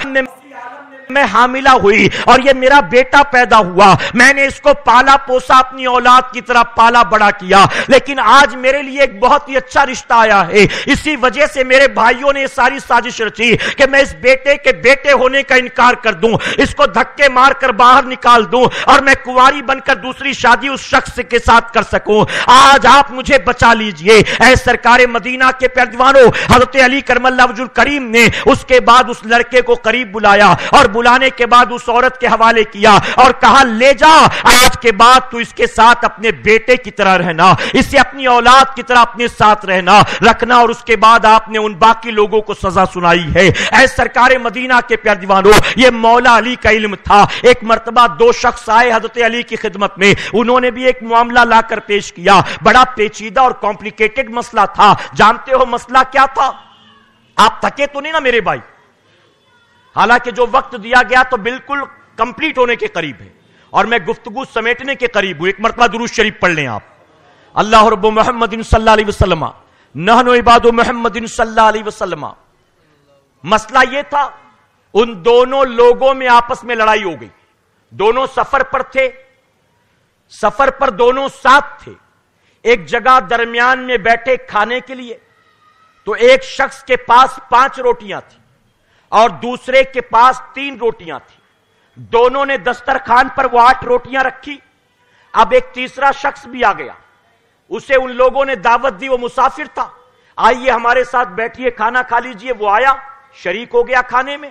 میں حاملہ ہوئی اور یہ میرا بیٹا پیدا ہوا، میں نے اس کو پالا پوسا، اپنی اولاد کی طرح پالا بڑا کیا، لیکن آج میرے لیے ایک بہت ہی اچھا رشتہ آیا ہے، اسی وجہ سے میرے بھائیوں نے ساری سازش رچی کہ میں اس بیٹے کے بیٹے ہونے کا انکار کر دوں، اس کو دھکے مار کر باہر نکال دوں اور میں کنواری بن کر دوسری شادی اس شخص کے ساتھ کر سکوں۔ آج آپ مجھے بچا لیجئے۔ اے سرکار مدینہ کے پیروانوں، حضرت علی کرم اللہ وجہ الکریم نے اس کے بعد اس لڑکے کو قریب بلایا اور بلانے کے بعد اس عورت کے حوالے کیا اور کہا لے جا، آج کے بعد تو اس کے ساتھ اپنے بیٹے کی طرح رہنا، اسے اپنی اولاد کی طرح اپنے ساتھ رکھنا۔ اور اس کے بعد آپ نے ان باقی لوگوں کو سزا سنائی ہے۔ اے سرکار مدینہ کے پیارے دیوانوں، یہ مولا علی کا علم تھا۔ ایک مرتبہ 2 شخص آئے حضرت علی کی خدمت میں، انہوں نے بھی ایک معاملہ لا کر پیش کیا، بڑا پیچیدہ اور کمپلیکیٹڈ مسئلہ تھا۔ جانتے ہو مسئلہ کیا تھا؟ آپ تھکے تو نہیں نا میرے بھائی؟ حالانکہ جو وقت دیا گیا تو بالکل کمپلیٹ ہونے کے قریب ہے اور میں گفتگو سمیٹنے کے قریب ہوں۔ ایک مرتبہ درود شریف پڑھ لیں آپ۔ اللہ رب محمد صلی اللہ علیہ وسلم نحن عباد محمد صلی اللہ علیہ وسلم۔ مسئلہ یہ تھا ان دونوں لوگوں میں آپس میں لڑائی ہو گئی، دونوں سفر پر تھے، سفر پر دونوں ساتھ تھے، ایک جگہ درمیان میں بیٹھے کھانے کے لیے، تو ایک شخص کے پاس 5 روٹیاں تھیں اور دوسرے کے پاس 3 روٹیاں تھیں، دونوں نے دسترخوان پر وہ 8 روٹیاں رکھی۔ اب ایک تیسرا شخص بھی آ گیا، اسے ان لوگوں نے دعوت دی، وہ مسافر تھا، آئیے ہمارے ساتھ بیٹھیے کھانا کھا لیجئے۔ وہ آیا، شریک ہو گیا کھانے میں۔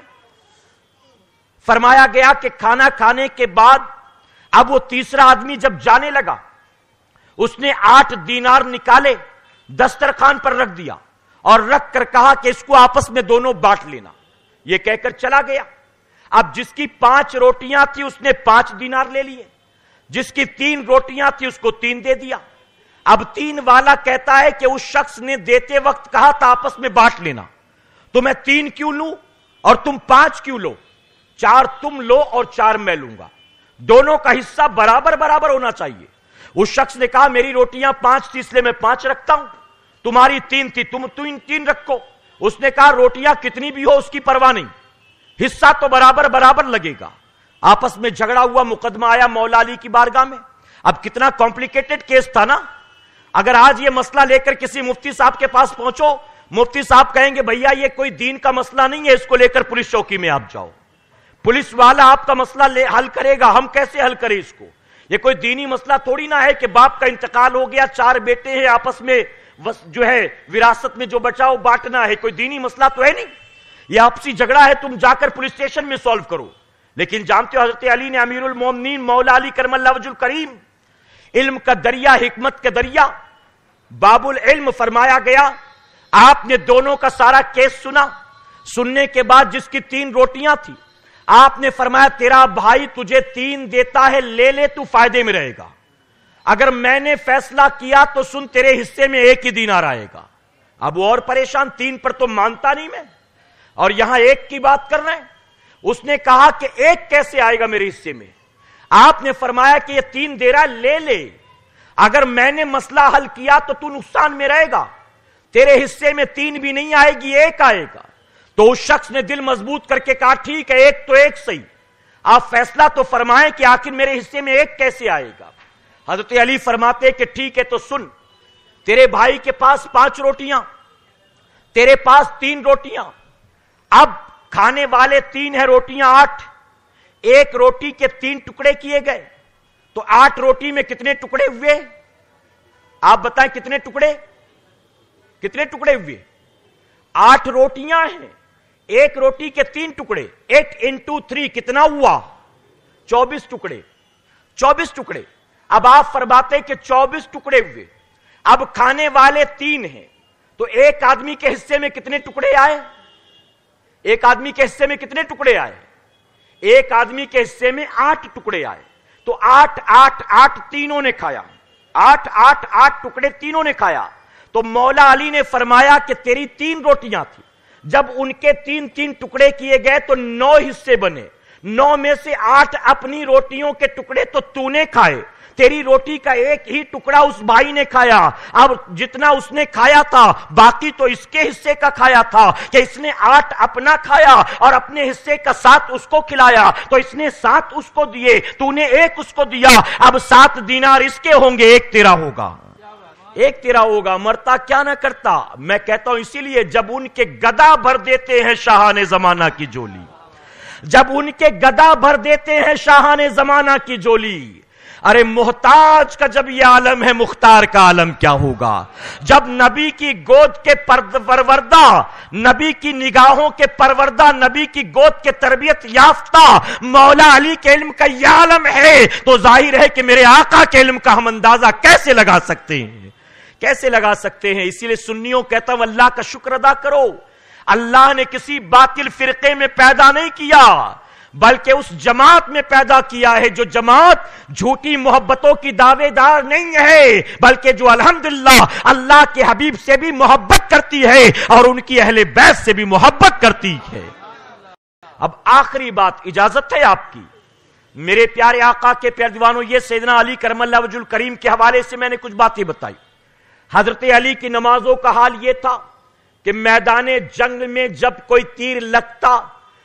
فرمایا گیا کہ کھانا کھانے کے بعد اب وہ تیسرا آدمی جب جانے لگا، اس نے 8 دینار نکالے، دسترخوان پر رکھ دیا اور رکھ کر کہا کہ اس کو آپس میں دونوں بانٹ لینا۔ یہ کہہ کر چلا گیا۔ اب جس کی 5 روٹیاں تھی اس نے 5 دینار لے لیے، جس کی 3 روٹیاں تھی اس کو 3 دے دیا۔ اب 3 والا کہتا ہے کہ اس شخص نے دیتے وقت کہا تھا آپس میں بانٹ لینا، تو میں 3 کیوں لوں اور تم 5 کیوں لو؟ 4 تم لو اور 4 میں لوں گا، دونوں کا حصہ برابر برابر ہونا چاہیے۔ اس شخص نے کہا میری روٹیاں 5 تھی اس لیے میں 5 رکھتا ہوں، تمہاری 3 تھی تم 3 رکھو۔ اس نے کہا روٹیاں کتنی بھی ہو اس کی پرواہ نہیں، حصہ تو برابر برابر لگے گا۔ آپس میں جھگڑا ہوا، مقدمہ آیا مولا علی کی بارگاہ میں۔ اب کتنا کمپلیکیٹڈ کیس تھا نا، اگر آج یہ مسئلہ لے کر کسی مفتی صاحب کے پاس پہنچو، مفتی صاحب کہیں گے بھیا یہ کوئی دین کا مسئلہ نہیں ہے، اس کو لے کر پولیس چوکی میں آپ جاؤ، پولیس والا آپ کا مسئلہ حل کرے گا، ہم کیسے حل کریں اس کو؟ یہ کوئی دینی مسئلہ تھوڑی نہ ہے کہ باپ کا انتقال ہو گیا، 4 بیٹے ہیں، آپس میں جو ہے وراثت میں جو بچا وہ بانٹنا ہے، کوئی دینی مسئلہ تو ہے نہیں۔ یہ آپسی جھگڑا ہے، تم جا کر پولیس اسٹیشن میں سالو کرو. لیکن جانتے ہو حضرت علی نے امیر المومنین مولا علی کرم اللہ وجہ الکریم، علم کا دریا، حکمت کا دریا، باب العلم فرمایا گیا. آپ نے دونوں کا سارا کیس سنا. سننے کے بعد جس کی 3 روٹیاں تھی، آپ نے فرمایا تیرا بھائی تجھے 3 دیتا ہے، لے لے، تو فائدے میں رہے گا. اگر میں نے فیصلہ کیا تو سن، تیرے حصے میں 1 ہی دینار آئے گا. اب وہ اور پریشان، 3 پر تو مانتا نہیں میں، اور یہاں 1 کی بات کر رہے ہیں. اس نے کہا کہ 1 کیسے آئے گا میرے حصے میں؟ آپ نے فرمایا کہ یہ 3 دے رہا، لے لے، اگر میں نے مسئلہ حل کیا تو تو نقصان میں رہے گا، تیرے حصے میں 3 بھی نہیں آئے گی، 1 آئے گا. تو اس شخص نے دل مضبوط کر کے کہا ٹھیک ہے، 1 تو 1 صحیح، آپ فیصلہ تو فرمائیں کہ آخر میرے حصے میں 1 کیسے آئے گا. حضرت علی فرماتے کہ ٹھیک ہے، تو سن، تیرے بھائی کے پاس 5 روٹیاں، تیرے پاس 3 روٹیاں، اب کھانے والے 3 ہیں، روٹیاں 8، 1 روٹی کے 3 ٹکڑے کیے گئے، تو 8 روٹی میں کتنے ٹکڑے ہوئے؟ آپ بتائیں کتنے ٹکڑے ہوئے؟ 8 روٹیاں ہیں، 1 روٹی کے 3 ٹکڑے، 8 into 3 کتنا ہوا؟ 24 ٹکڑے. 24 ٹکڑے. اب آپ فرماتے کہ 24 ٹکڑے ہوئے. اب کھانے والے 3 ہیں، تو ایک آدمی کے حصے میں کتنے ٹکڑے آئے؟ ایک آدمی کے حصے میں کتنے ٹکڑے آئے؟ ایک آدمی کے حصے میں 8 ٹکڑے آئے. تو 8 8 8 تینوں نے کھایا، 8 8 8 ٹکڑے تینوں نے کھایا. تو مولا علی نے فرمایا کہ تیری 3 روٹیاں تھی، جب ان کے 3 ٹکڑے کیے گئے تو 9 حصے بنے. 9 میں سے 8 اپنی روٹیوں کے ٹکڑے تو نے کھائے، تیری روٹی کا 1 ہی ٹکڑا اس بھائی نے کھایا. اب جتنا اس نے کھایا تھا باقی تو اس کے حصے کا کھایا تھا، کہ اس نے 8 اپنا کھایا اور اپنے حصے کا 7 اس کو کھلایا، تو اس نے 7 اس کو دیے، تو نے 1 اس کو دیا. اب 7 دینار اس کے ہوں گے، 1 تیرا ہوگا، 1 تیرا ہوگا. مرتا کیا نہ کرتا. میں کہتا ہوں اسی لیے جب ان کے گدا بھر دیتے ہیں شاہان زمانہ کی جولی، جب ان کے گدا بھر دیتے ہیں شاہان زمانہ کی جولی، ارے محتاج کا جب یہ عالم ہے، مختار کا عالم کیا ہوگا. جب نبی کی گود کے پروردہ، نبی کی نگاہوں کے پروردہ، نبی کی گود کے تربیت یافتہ مولا علی کے علم کا یہ عالم ہے، تو ظاہر ہے کہ میرے آقا کے علم کا ہم اندازہ کیسے لگا سکتے ہیں، کیسے لگا سکتے ہیں. اسی لیے سنیوں کہتا ہوں اللہ کا شکر ادا کرو. اللہ نے کسی باطل فرقے میں پیدا نہیں کیا، بلکہ اس جماعت میں پیدا کیا ہے جو جماعت جھوٹی محبتوں کی دعوے دار نہیں ہے، بلکہ جو الحمدللہ اللہ کے حبیب سے بھی محبت کرتی ہے اور ان کی اہل بیت سے بھی محبت کرتی ہے. اب آخری بات اجازت ہے آپ کی، میرے پیارے آقا کے پیارے دیوانوں، یہ سیدنا علی کرم اللہ وجہ الکریم کے حوالے سے میں نے کچھ باتیں بتائی. حضرت علی کی نمازوں کا حال یہ تھا کہ میدان جنگ میں جب کوئی تیر لگتا،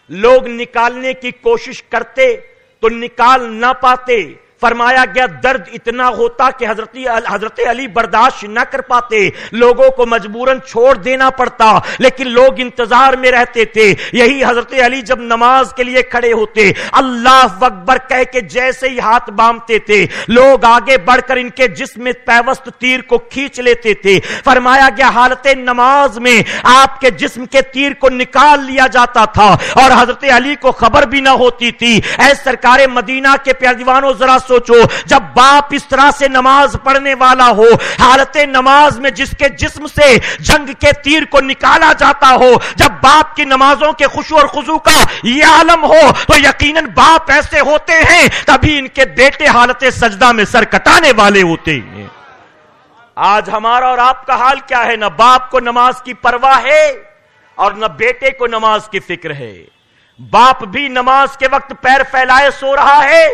لوگ نکالنے کی کوشش کرتے تو نکال نہ پاتے. فرمایا گیا درد اتنا ہوتا کہ حضرت علی برداشت نہ کر پاتے، لوگوں کو مجبوراً چھوڑ دینا پڑتا، لیکن لوگ انتظار میں رہتے تھے. یہی حضرت علی جب نماز کے لیے کھڑے ہوتے، اللہ اکبر کہہ کے جیسے ہی ہاتھ باندھتے تھے، لوگ آگے بڑھ کر ان کے جسم میں پیوست تیر کو کھینچ لیتے تھے. فرمایا گیا حالت نماز میں آپ کے جسم کے تیر کو نکال لیا جاتا تھا اور حضرت علی کو خبر بھی نہ ہوتی تھی. اے سرکار مدینہ کے پیارے دیوانوں، ذرا سوچو، جب باپ اس طرح سے نماز پڑھنے والا ہو، حالت نماز میں جس کے جسم سے جنگ کے تیر کو نکالا جاتا ہو، جب باپ کی نمازوں کے خشوع اور خضوع کا یہ عالم ہو، تو یقیناً باپ ایسے ہوتے ہیں تبھی ان کے بیٹے حالت سجدہ میں سر کٹانے والے ہوتے ہیں. آج ہمارا اور آپ کا حال کیا ہے؟ نہ باپ کو نماز کی پرواہ ہے اور نہ بیٹے کو نماز کی فکر ہے. باپ بھی نماز کے وقت پیر پھیلائے سو رہا ہے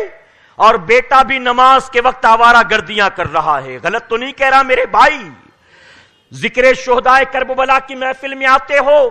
اور بیٹا بھی نماز کے وقت آوارہ گردیاں کر رہا ہے. غلط تو نہیں کہہ رہا میرے بھائی؟ ذکر شہدائے کربلا کی محفل میں آتے ہو،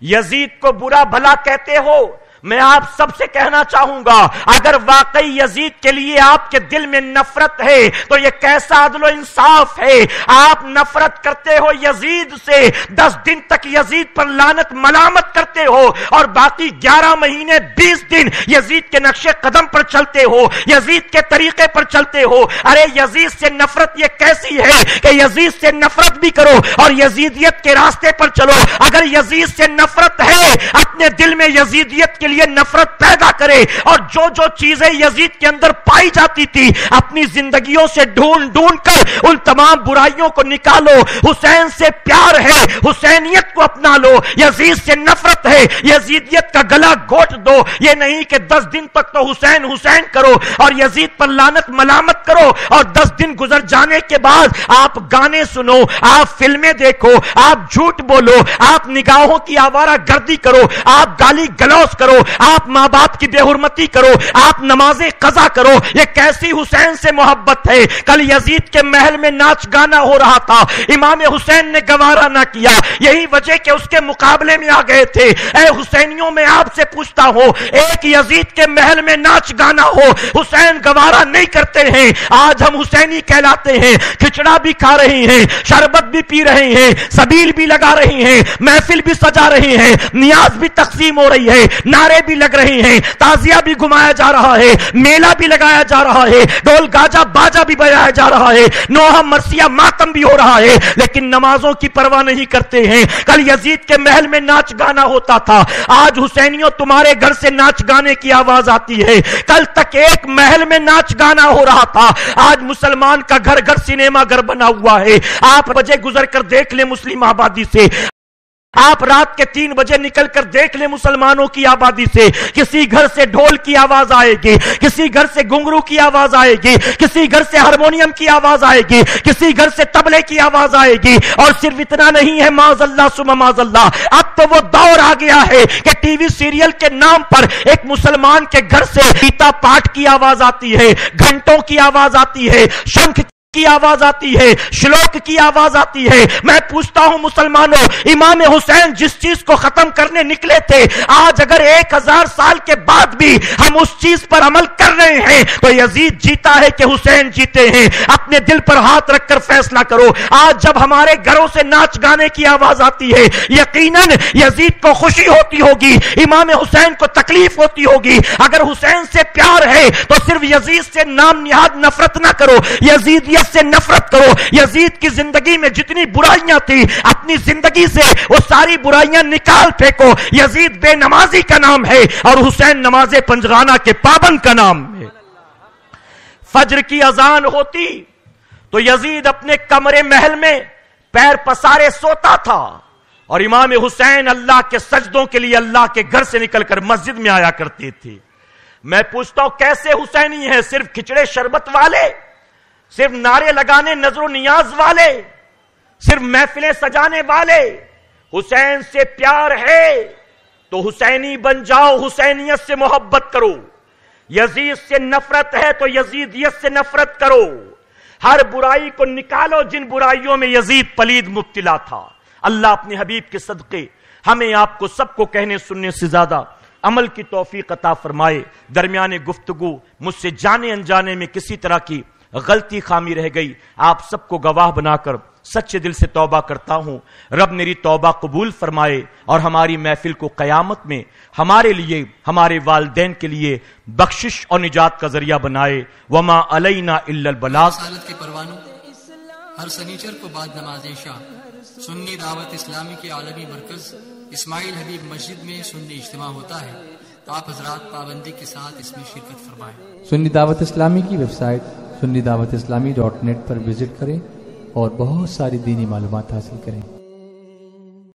یزید کو برا بھلا کہتے ہو، میں آپ سب سے کہنا چاہوں گا اگر واقعی یزید کے لیے آپ کے دل میں نفرت ہے تو یہ کیسا عدل و انصاف ہے. آپ نفرت کرتے ہو یزید سے, 10 دن تک یزید پر لعنت ملامت کرتے ہو اور باقی 11 مہینے 20 دن یزید کے نقش قدم پر چلتے ہو, یزید کے طریقے پر چلتے ہو. ارے یزید سے نفرت یہ کیسی ہے کہ یزید سے نفرت بھی کرو اور یزیدیت کے راستے پر چلو. اگر یزید سے نفرت ہے اپنے دل میں یزیدیت کے لیے نفرت پیدا کرے اور جو جو چیزیں یزید کے اندر پائی جاتی تھی اپنی زندگیوں سے ڈھونڈ ڈھونڈ کر ان تمام برائیوں کو نکالو. حسین سے پیار ہے, حسینیت کو اپنا لو. یزید سے نفرت ہے, یزیدیت کا گلا گھونٹ دو. یہ نہیں کہ 10 دن تک تو حسین حسین کرو اور یزید پر لعنت ملامت کرو اور 10 دن گزر جانے کے بعد آپ گانے سنو, آپ فلمیں دیکھو, آپ جھوٹ بولو, آپ نگاہوں کی آوارہ گردی کرو, آپ گالی گلوز کرو, آپ ماں باپ کی بے حرمتی کرو, آپ نمازیں قضا کرو. یہ کیسی حسین سے محبت ہے؟ کل یزید کے محل میں ناچ گانا ہو رہا تھا, امام حسین نے گوارا نہ کیا, یہی وجہ کہ اس کے مقابلے میں آ گئے تھے. اے حسینیوں میں آپ سے پوچھتا ہوں, ایک یزید کے محل میں ناچ گانا ہو, حسین گوارا نہیں کرتے ہیں. آج ہم حسینی کہلاتے ہیں, کھچڑا بھی کھا رہے ہیں, شربت بھی پی رہے ہیں, سبیل بھی لگا رہے ہیں, محفل بھی سجا رہے ہیں, نیاز بھی تقسیم ہو رہی ہے, نعرے بھی لگ رہے ہیں, تازیہ بھی گھمایا جا رہا ہے, میلہ بھی لگایا جا رہا ہے, ڈول گاجا باجا بھی بجایا جا رہا ہے, نوحہ مرثیہ ماتم بھی ہو رہا ہے, لیکن نمازوں کی پرواہ نہیں کرتے ہیں. کل یزید کے محل میں ناچ گانا ہوتا تھا, آج حسینیوں تمہارے گھر سے ناچ گانے کی آواز آتی ہے. کل تک ایک محل میں ناچ گانا ہو رہا تھا, آج مسلمان کا گھر گھر سینما گھر بنا ہوا ہے. آپ بجے گزر کر دیکھ لیں مسلم آبادی سے, آپ رات کے 3 بجے نکل کر دیکھ لیں مسلمانوں کی آبادی سے, کسی گھر سے ڈھول کی آواز آئے گی, کسی گھر سے گھنگرو کی آواز آئے گی, کسی گھر سے ہارمونیم کی آواز آئے گی, کسی گھر سے تبلے کی آواز آئے گی. اور صرف اتنا نہیں ہے, معاذ اللہ ثم معاذ اللہ, اب تو وہ دور آ گیا ہے کہ ٹی وی سیریل کے نام پر ایک مسلمان کے گھر سے گیتا پاٹ کی آواز آتی ہے, گھنٹوں کی آواز آتی ہے, شنکھ کی آواز آتی ہے, شلوک کی آواز آتی ہے. میں پوچھتا ہوں مسلمانوں, امام حسین جس چیز کو ختم کرنے نکلے تھے, آج اگر 1000 سال کے بعد بھی ہم اس چیز پر عمل کر رہے ہیں تو یزید جیتا ہے کہ حسین جیتے ہیں؟ اپنے دل پر ہاتھ رکھ کر فیصلہ کرو. آج جب ہمارے گھروں سے ناچ گانے کی آواز آتی ہے, یقیناً یزید کو خوشی ہوتی ہوگی, امام حسین کو تکلیف ہوتی ہوگی. اگر حسین سے پیار ہے تو صرف یزید سے نام نہاد نفرت نہ کرو, یزید سے نفرت کرو. یزید کی زندگی میں جتنی برائیاں تھی, اپنی زندگی سے وہ ساری برائیاں نکال پھینکو. یزید بے نمازی کا نام ہے اور حسین نماز پنجگانہ کے پابند کا نام ہے. فجر کی اذان ہوتی تو یزید اپنے کمرے محل میں پیر پسارے سوتا تھا اور امام حسین اللہ کے سجدوں کے لیے اللہ کے گھر سے نکل کر مسجد میں آیا کرتے تھے. میں پوچھتا ہوں کیسے حسینی ہیں؟ صرف کھچڑے شربت والے, صرف نعرے لگانے نظر و نیاز والے, صرف محفلیں سجانے والے؟ حسین سے پیار ہے تو حسینی بن جاؤ, حسینیت سے محبت کرو. یزید سے نفرت ہے تو یزیدیت سے نفرت کرو. ہر برائی کو نکالو جن برائیوں میں یزید پلید مبتلا تھا. اللہ اپنے حبیب کے صدقے ہمیں آپ کو سب کو کہنے سننے سے زیادہ عمل کی توفیق عطا فرمائے. درمیان گفتگو مجھ سے جانے انجانے میں کسی طرح کی غلطی خامی رہ گئی, آپ سب کو گواہ بنا کر سچے دل سے توبہ کرتا ہوں. رب میری توبہ قبول فرمائے اور ہماری محفل کو قیامت میں ہمارے لیے, ہمارے والدین کے لیے بخشش اور نجات کا ذریعہ بنائے. وما علینا الا البلاغ. رسالت کے پروانوں ہر سنیچر کو بعد نماز عشاء سنی دعوت اسلامی کے عالمی مرکز اسماعیل حبیب مسجد میں سنی اجتماع ہوتا ہے. تو آپ حضرات پابندی کے ساتھ اس میں شرکت فرمائیں. سنی دعوت اسلامی کی web site sunni dawat islami.net پر وزٹ کریں اور بہت ساری دینی معلومات حاصل کریں.